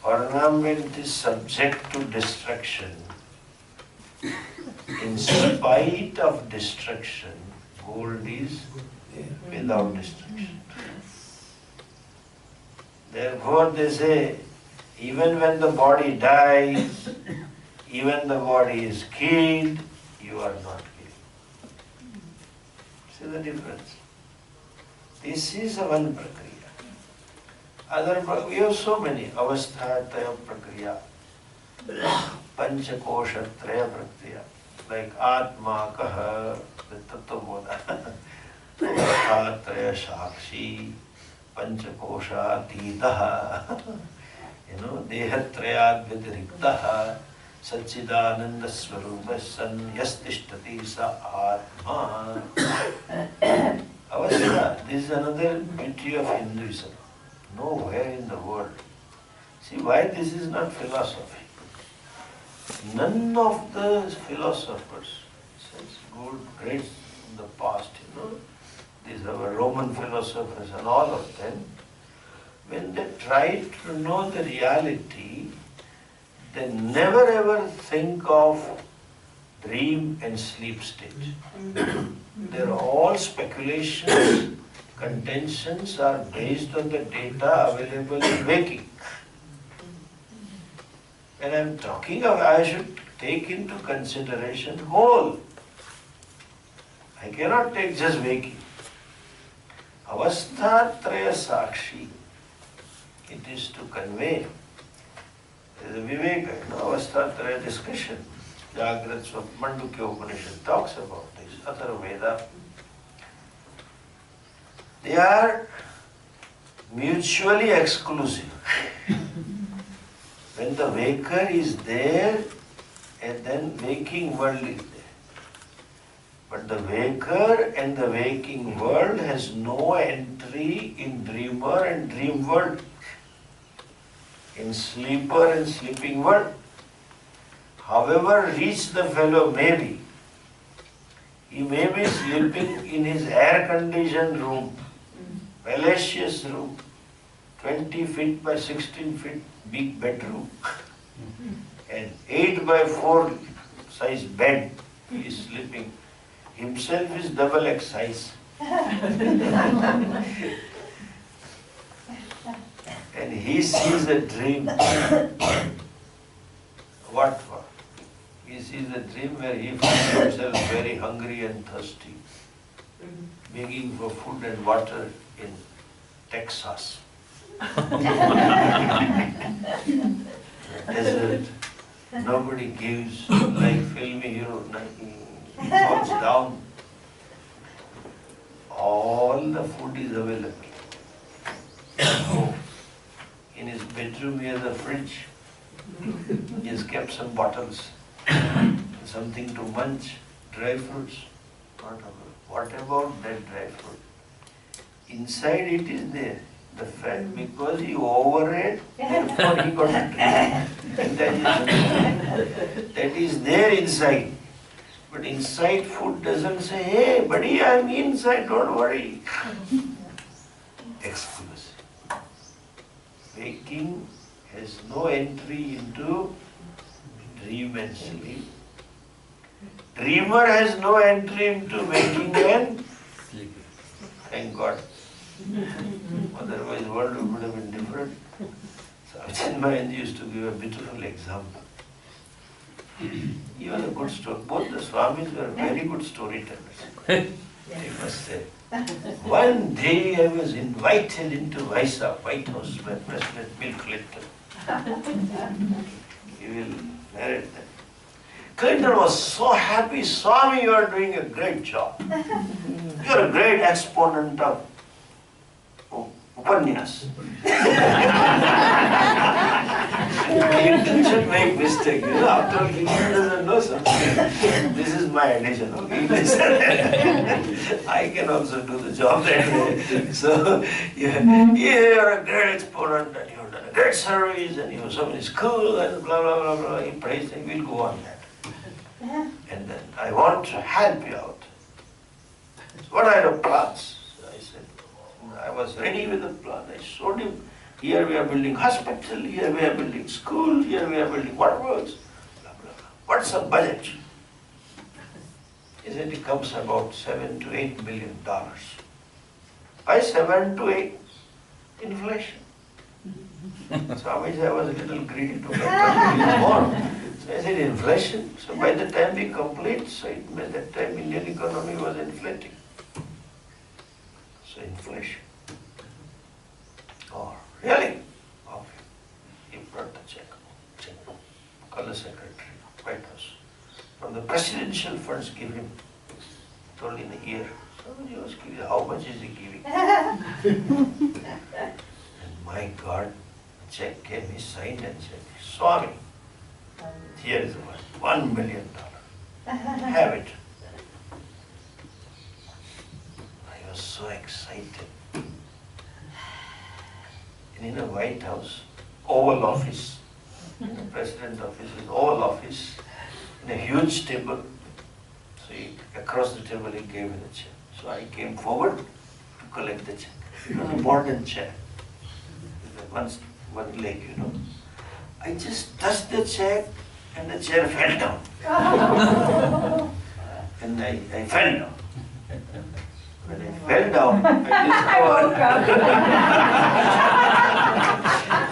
Ornament is subject to destruction. In spite of destruction, gold is without destruction. Therefore they say, even when the body dies, even the body is killed, you are not killed. See the difference? This is a one prakriya. We have so many. Avastha Traya Prakriya, Panchakosha Traya Prakriya, like Atma Kaha, the Tattva Bodha, Avastha Traya Shakshi, Panchakosha Titaha. dehatrayad vidiriktaha Satchidananda Swarupa San Yastishtati Sa Atma. Avastha, this is another beauty of Hinduism. Nowhere in the world. See why this is not philosophy. None of the philosophers, such good, great in the past, these are Roman philosophers and all of them, when they try to know the reality, they never ever think of dream and sleep state. They're all speculations, contentions are based on the data available in waking. And I'm talking of, I should take into consideration whole. I cannot take just waking. Avasthatraya Sakshi. It is to convey. There is a Viveka, Avasthatraya discussion. Jagrat Mandukya Upanishad talks about this. Atharvaveda. They are mutually exclusive. When the waker is there, and then waking world is there. But the waker and the waking world has no entry in dreamer and dream world, in sleeper and sleeping world. However rich the fellow may be, he may be sleeping in his air-conditioned room, palatial room, 20 feet by 16 feet big bedroom, and 8 by 4 size bed. He is sleeping. Himself is double X size. And he sees a dream. What for? He sees a dream where he finds himself very hungry and thirsty, begging for food and water in Texas. Desert. Nobody gives, like film hero, he falls down. All the food is available. Oh, in his bedroom he has a fridge. He has kept some bottles, something to munch, dry fruits. What about that dry fruit? Inside it is there. The fact, because he overate, therefore he got a dream. That is there inside. But inside food doesn't say, hey buddy, I'm inside, don't worry. Exclusive. Waking has no entry into dream and sleep. Dreamer has no entry into waking and sleeping. Thank God. Otherwise, world would have been different. So Ajahn used to give a beautiful example. He was a good story. Both the Swamis were very good storytellers, I must say. One day I was invited into White House by President Bill Clinton. He will narrate that. Clinton was so happy. Swami, you are doing a great job. You are a great exponent of Upanyas. Clinton should make mistake. After all, Clinton doesn't know something. This is my addition. Okay? I can also do the job that way. So, you are a great exponent and you have done a great service and you have so many schools and blah, blah, blah, blah. He praised and we'll go on that. And then I want to help you out. So what are your plans? I said, I was ready with the plan. I showed him, here we are building hospital, here we are building school, here we are building waterworks, blah, blah, blah. What's the budget? He said it comes about $7 to $8 million. Why 7 to 8? Inflation. So I was a little greedy to get more. So I said inflation. So by the time we complete, so at that time Indian economy was inflating. So inflation. Oh, really? Okay. He brought the check. Call the secretary, White House. From the presidential funds, give him. Told in a year. So he was giving, how much is he giving? And my God, check came, he signed and said, Swami, here is the money, $1 million. Have it. I was so excited. And in a White House, Oval Office, in the President office is Oval Office, in a huge table. So across the table he gave me the check. So I came forward to collect the check. It was a modern chair. One leg, you know. I just touched the check and the chair fell down. And I fell down. When I fell down, I discovered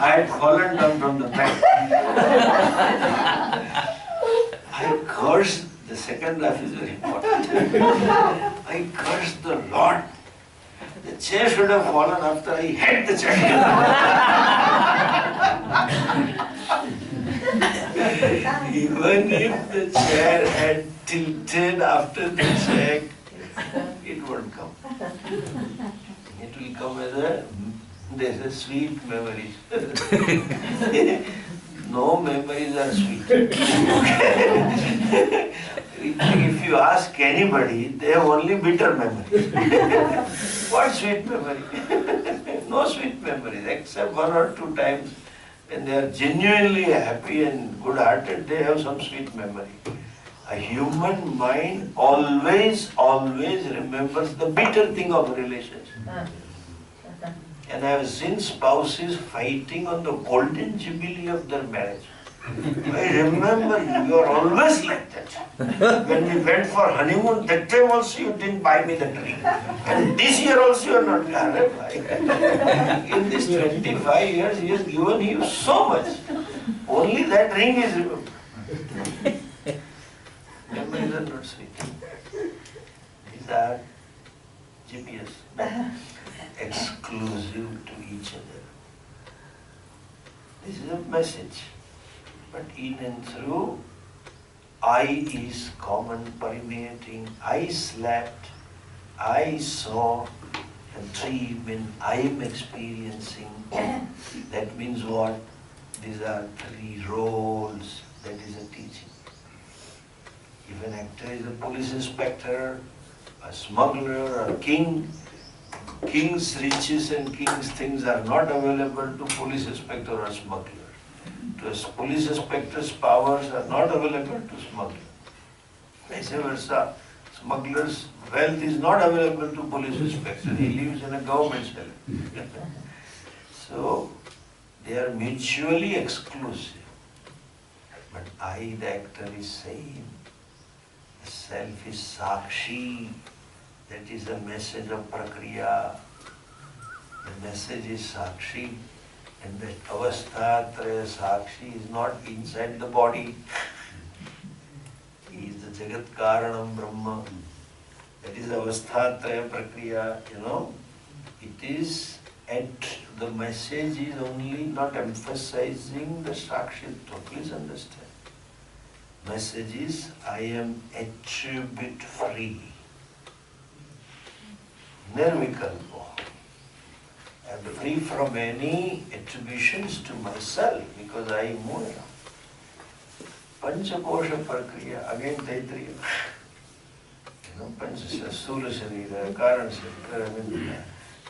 I had fallen down from the back. I cursed, the second laugh is very important. I cursed the Lord. The chair should have fallen after I hit the chair. Even if the chair had tilted after the check, it won't come. It will come as a sweet memory. No memories are sweet. If you ask anybody, they have only bitter memories. What sweet memory? No sweet memories, except one or two times when they are genuinely happy and good-hearted, they have some sweet memory. A human mind always remembers the bitter thing of a relationship. And I have seen spouses fighting on the golden jubilee of their marriage. I remember you are always like that. When we went for honeymoon, that time also you didn't buy me the ring. And this year also you are not. In this 25 years, he has given you so much. Only that ring is remembered. Memories are not sweet. These are GPS, exclusive to each other. This is a message. But in and through, I is common, permeating. I slept, I saw a dream, and I am experiencing. That means what? These are three roles. That is a teaching. If an actor is a police inspector, a smuggler, a king, king's riches and king's things are not available to police inspector or smuggler. To a police inspector's powers are not available to smuggler. Vice versa, smuggler's wealth is not available to police inspector. He lives in a government cell. So, they are mutually exclusive. But I, the actor, is saying, the self is Sakshi. That is the message of Prakriya. The message is Sakshi. And that Avasthatraya Sakshi is not inside the body. He is the Jagat Karanam Brahma. That is Avasthatraya Prakriya, you know. It is the message is only not emphasizing the Sakshitva. Please understand. Message is, I am attribute free. Nirvikalpa. I am free from any attributions to myself because I am Moya. Panchakosha Prakriya, again Taitriya. You know, Panchasya, Sthula Sharira, Karan Sharira,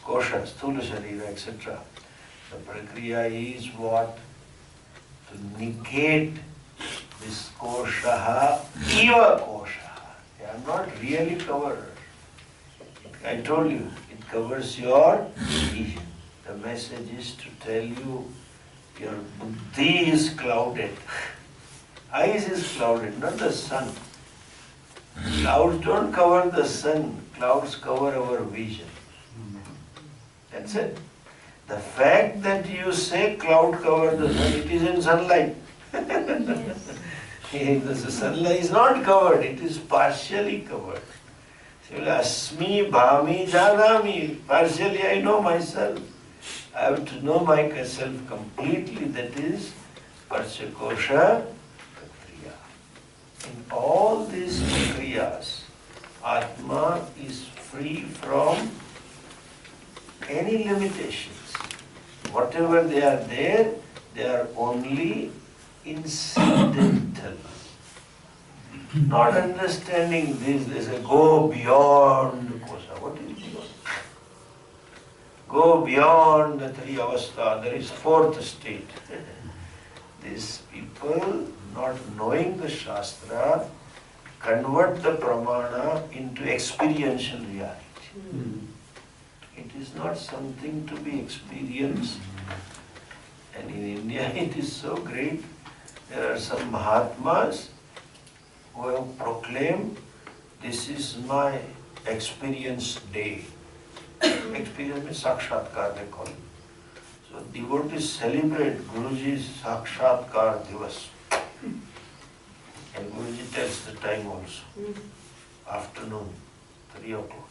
Kosha, Sthula Sharira, etc. The Prakriya is what? To negate this Koshaha, Eva Koshaha. They are not really covered. I told you, it covers your vision. The message is to tell you your buddhi is clouded. Eyes is clouded, not the sun. Clouds don't cover the sun, clouds cover our vision. That's it. The fact that you say cloud cover the sun, it is in sunlight. The sunlight is not covered, it is partially covered. Asmi, Bhami, Janami. Partially I know myself. I have to know myself completely. That is Parchakosha Kriya. In all these Kriyas, Atma is free from any limitations. whatever they are there, they are only incidental. Not understanding this, they say, go beyond kosa. What is beyond? Go beyond the three avastha, there is fourth state. These people, not knowing the Shastra, convert the pramana into experiential reality. It is not something to be experienced. And in India it is so great. There are some Mahatmas who have proclaimed, this is my experience day. Experience means sakshatkar they call it. So devotees celebrate Guruji's Sakshatkar Divas. And Guruji tells the time also. Afternoon, 3 o'clock.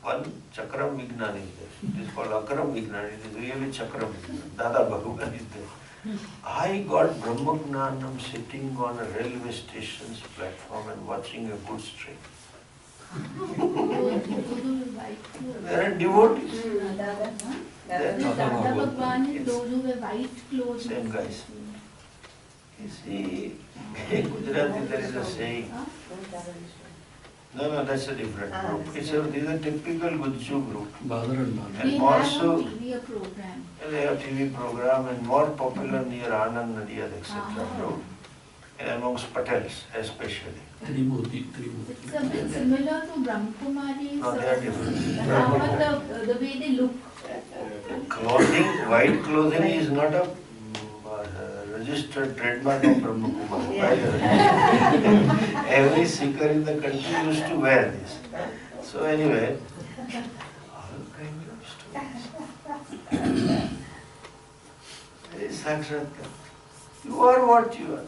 One Chakram Vignan is there. It is called Akram Vignan. It is really Chakram Vignan. Dada Bhagavan is there. I got Brahmagnanam sitting on a railway station's platform and watching a goods train. There are devotees. Dada Bhagwan is those who wear white clothes. Same guys. You see, in Gujarati there is a saying. No, that's a different group. These are typical Gujju group. They more have so, a TV program. they have TV program and more popular near Anand, Nadia, etc. group. And amongst Patels especially. It's a bit similar to Brahmakumari's. No, they are different. But the way they look. Clothing, white clothing is not a registered trademark of Brahmakumari. Every seeker in the country used to wear this. So anyway, all kinds of stories. There is Sakshatkar. You are what you are.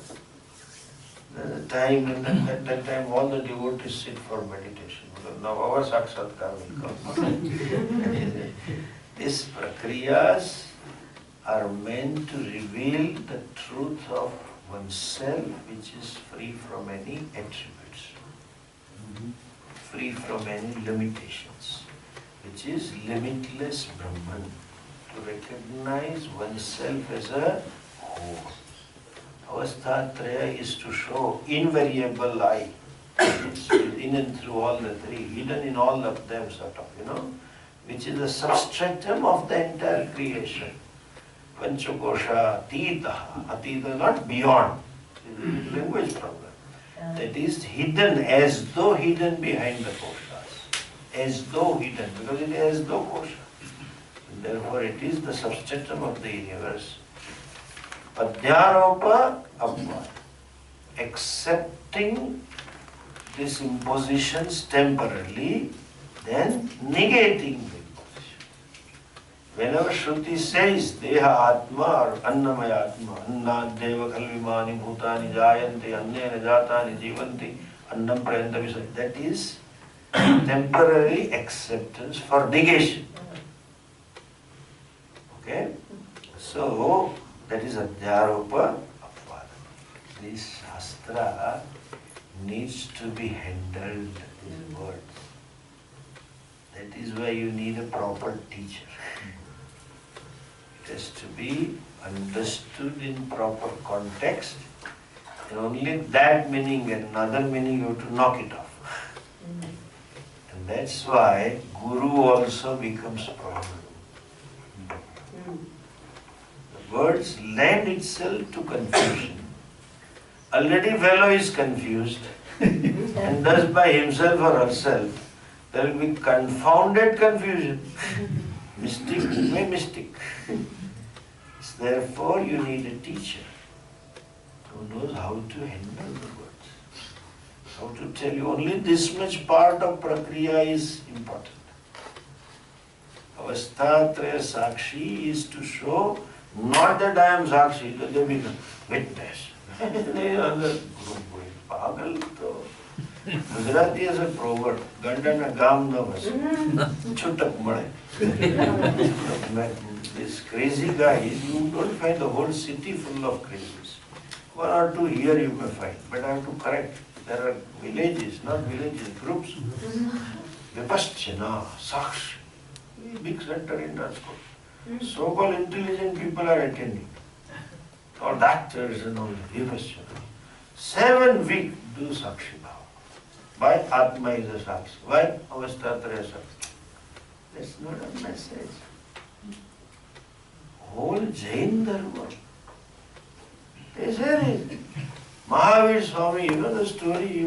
There's a time, and at that time all the devotees sit for meditation. Now our Sakshatkar will come. These prakriyas are meant to reveal the truth of oneself, which is free from any attributes, free from any limitations, which is limitless Brahman, to recognize oneself as a whole. Avasthatraya is to show invariable I, in and through all the three, hidden in all of them sort of, which is the substratum of the entire creation. Panchakosha, Atita, Atita not beyond, it is a language problem. That is hidden as though hidden behind the koshas, as though hidden, because it is as though kosha. Therefore it is the substratum of the universe. Padhyaropa Apvada, accepting these impositions temporarily, then negating the imposition. Whenever Shruti says Deha Atma or Annamaya Atma, Annad Deva Kalvimani Bhutani Jayante, Annena Jatani Jivanti, Annam Prayanta Visay, that is temporary acceptance for negation. Okay? So, that is Adhyaropa Apvada. This Shastra needs to be handled, these words. That is why you need a proper teacher. It has to be understood in proper context, and only that meaning and another meaning you have to knock it off. And that's why Guru also becomes problem. The words lend itself to confusion. Already fellow is confused, and thus by himself or herself, there will be confounded confusion. Mystic may mystic. Therefore, you need a teacher who knows how to handle the words, how to tell you only this much part of prakriya is important. Avasthatraya Sakshi is to show not that I am Sakshi, that they become witness. Pagal to Gujarati has a proverb, Gandana Gam na vas, Chutak made. This crazy guy, you don't find the whole city full of crazies. One or two here you may find, but I have to correct. There are villages, not villages, groups. Vipaschana, Sakshi, big center in Rajkot. So-called intelligent people are attending. Or doctors and all that. Vipassana. 7 weeks do Sakshi Bhava. Why Atma is a Sakshi? Why Avastatraya Sakshi? That's not a message. Whole Jain Dharma. They say it. Mahavir Swami, you know the story,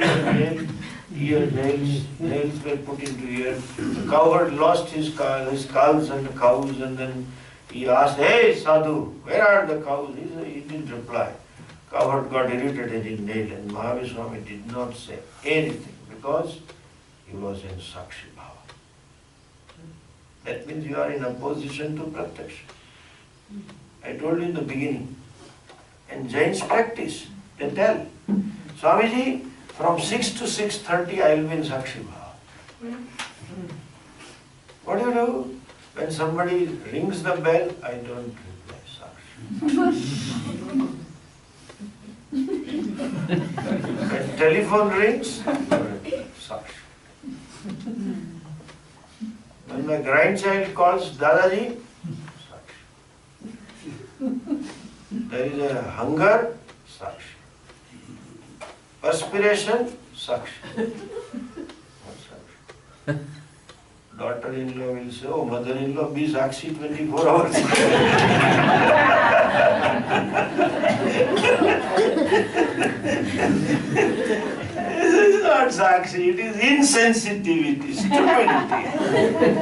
nails were put into ear. The cowherd lost his calves and cows, and then he asked, "Hey Sadhu, where are the cows?" He didn't reply. Cowherd got irritated in nail, and Mahavir Swami did not say anything because he was in Sakshi Bhava. That means you are in opposition to Pratyaksha. I told you in the beginning. And Jains practice. They tell, Swamiji, from 6 to 6:30 I will be in Sakshi Bhava. What do you do? When somebody rings the bell, I don't reply Sakshi. When telephone rings, Sakshi. When my grandchild calls Dadaji, Sakshi. There is a hunger, Sakshi. Perspiration, Sakshi. What Sakshi? Daughter-in-law will say, "Oh, mother-in-law, be Sakshi 24 hours." This is not Sakshi, it is insensitivity, stupidity.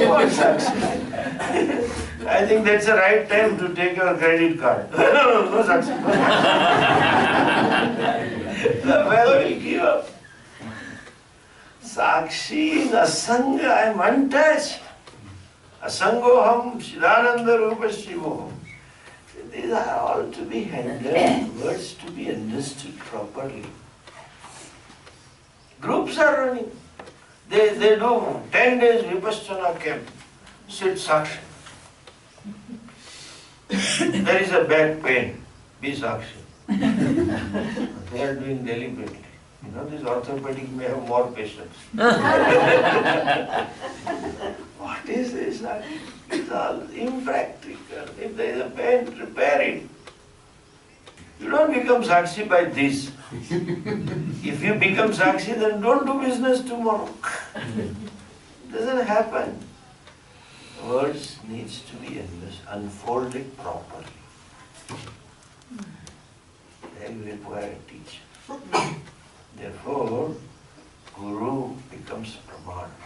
What Sakshi? I think that's the right time to take your credit card. No Sakshi. The fellow will give up. Sakshi is asanga, I am untouched. Asangoham, Shidananda Rupa Shivoham. These are all to be handled, words to be understood properly. Groups are running. They do 10 days Vipassana camp. Sit Sakshi. There is a back pain. Be Sakshi. They are doing deliberately. You know, this orthopedic may have more patients. What is this? It's all impractical. If there is a pain, repair it. You don't become Sakshi by this. If you become Sakshi, then don't do business tomorrow. It doesn't happen. Words needs to be unfolded properly. They require a teacher. Therefore, Guru becomes Pramana.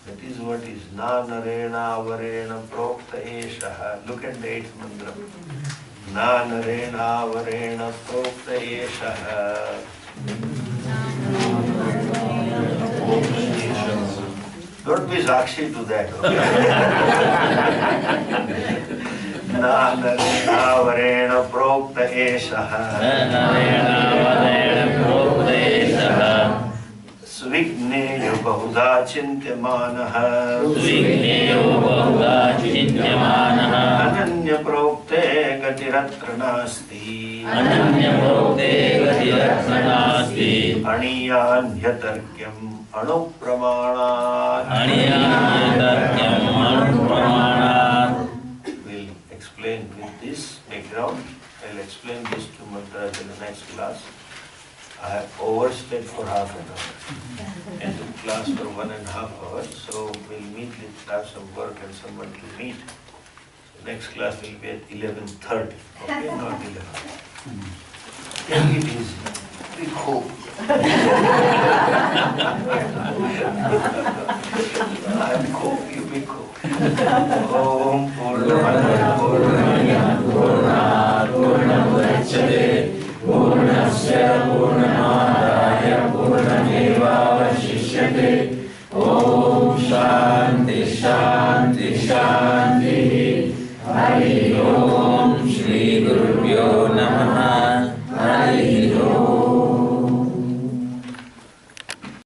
That is what is Na-narena varena prokta eshaha. Look at the 8th mantra. Na-narena varena prokta eshaha. Don't be Sakshi to that. Na-narena varena prokta eshaha. Svigneyo bahuda chintyamanaha. Ananya prokte gatiratra nasti. Aniyanyhatarkyam anupramanat. We'll explain with this background. I'll explain these two mantras in the next class. I have overstayed for half an hour and took class for 1.5 hours. So we'll meet, have some work and someone to meet. The next class will be at 11:30. Okay, not 11. Take it easy. Be cool. I'm cool, you be cool.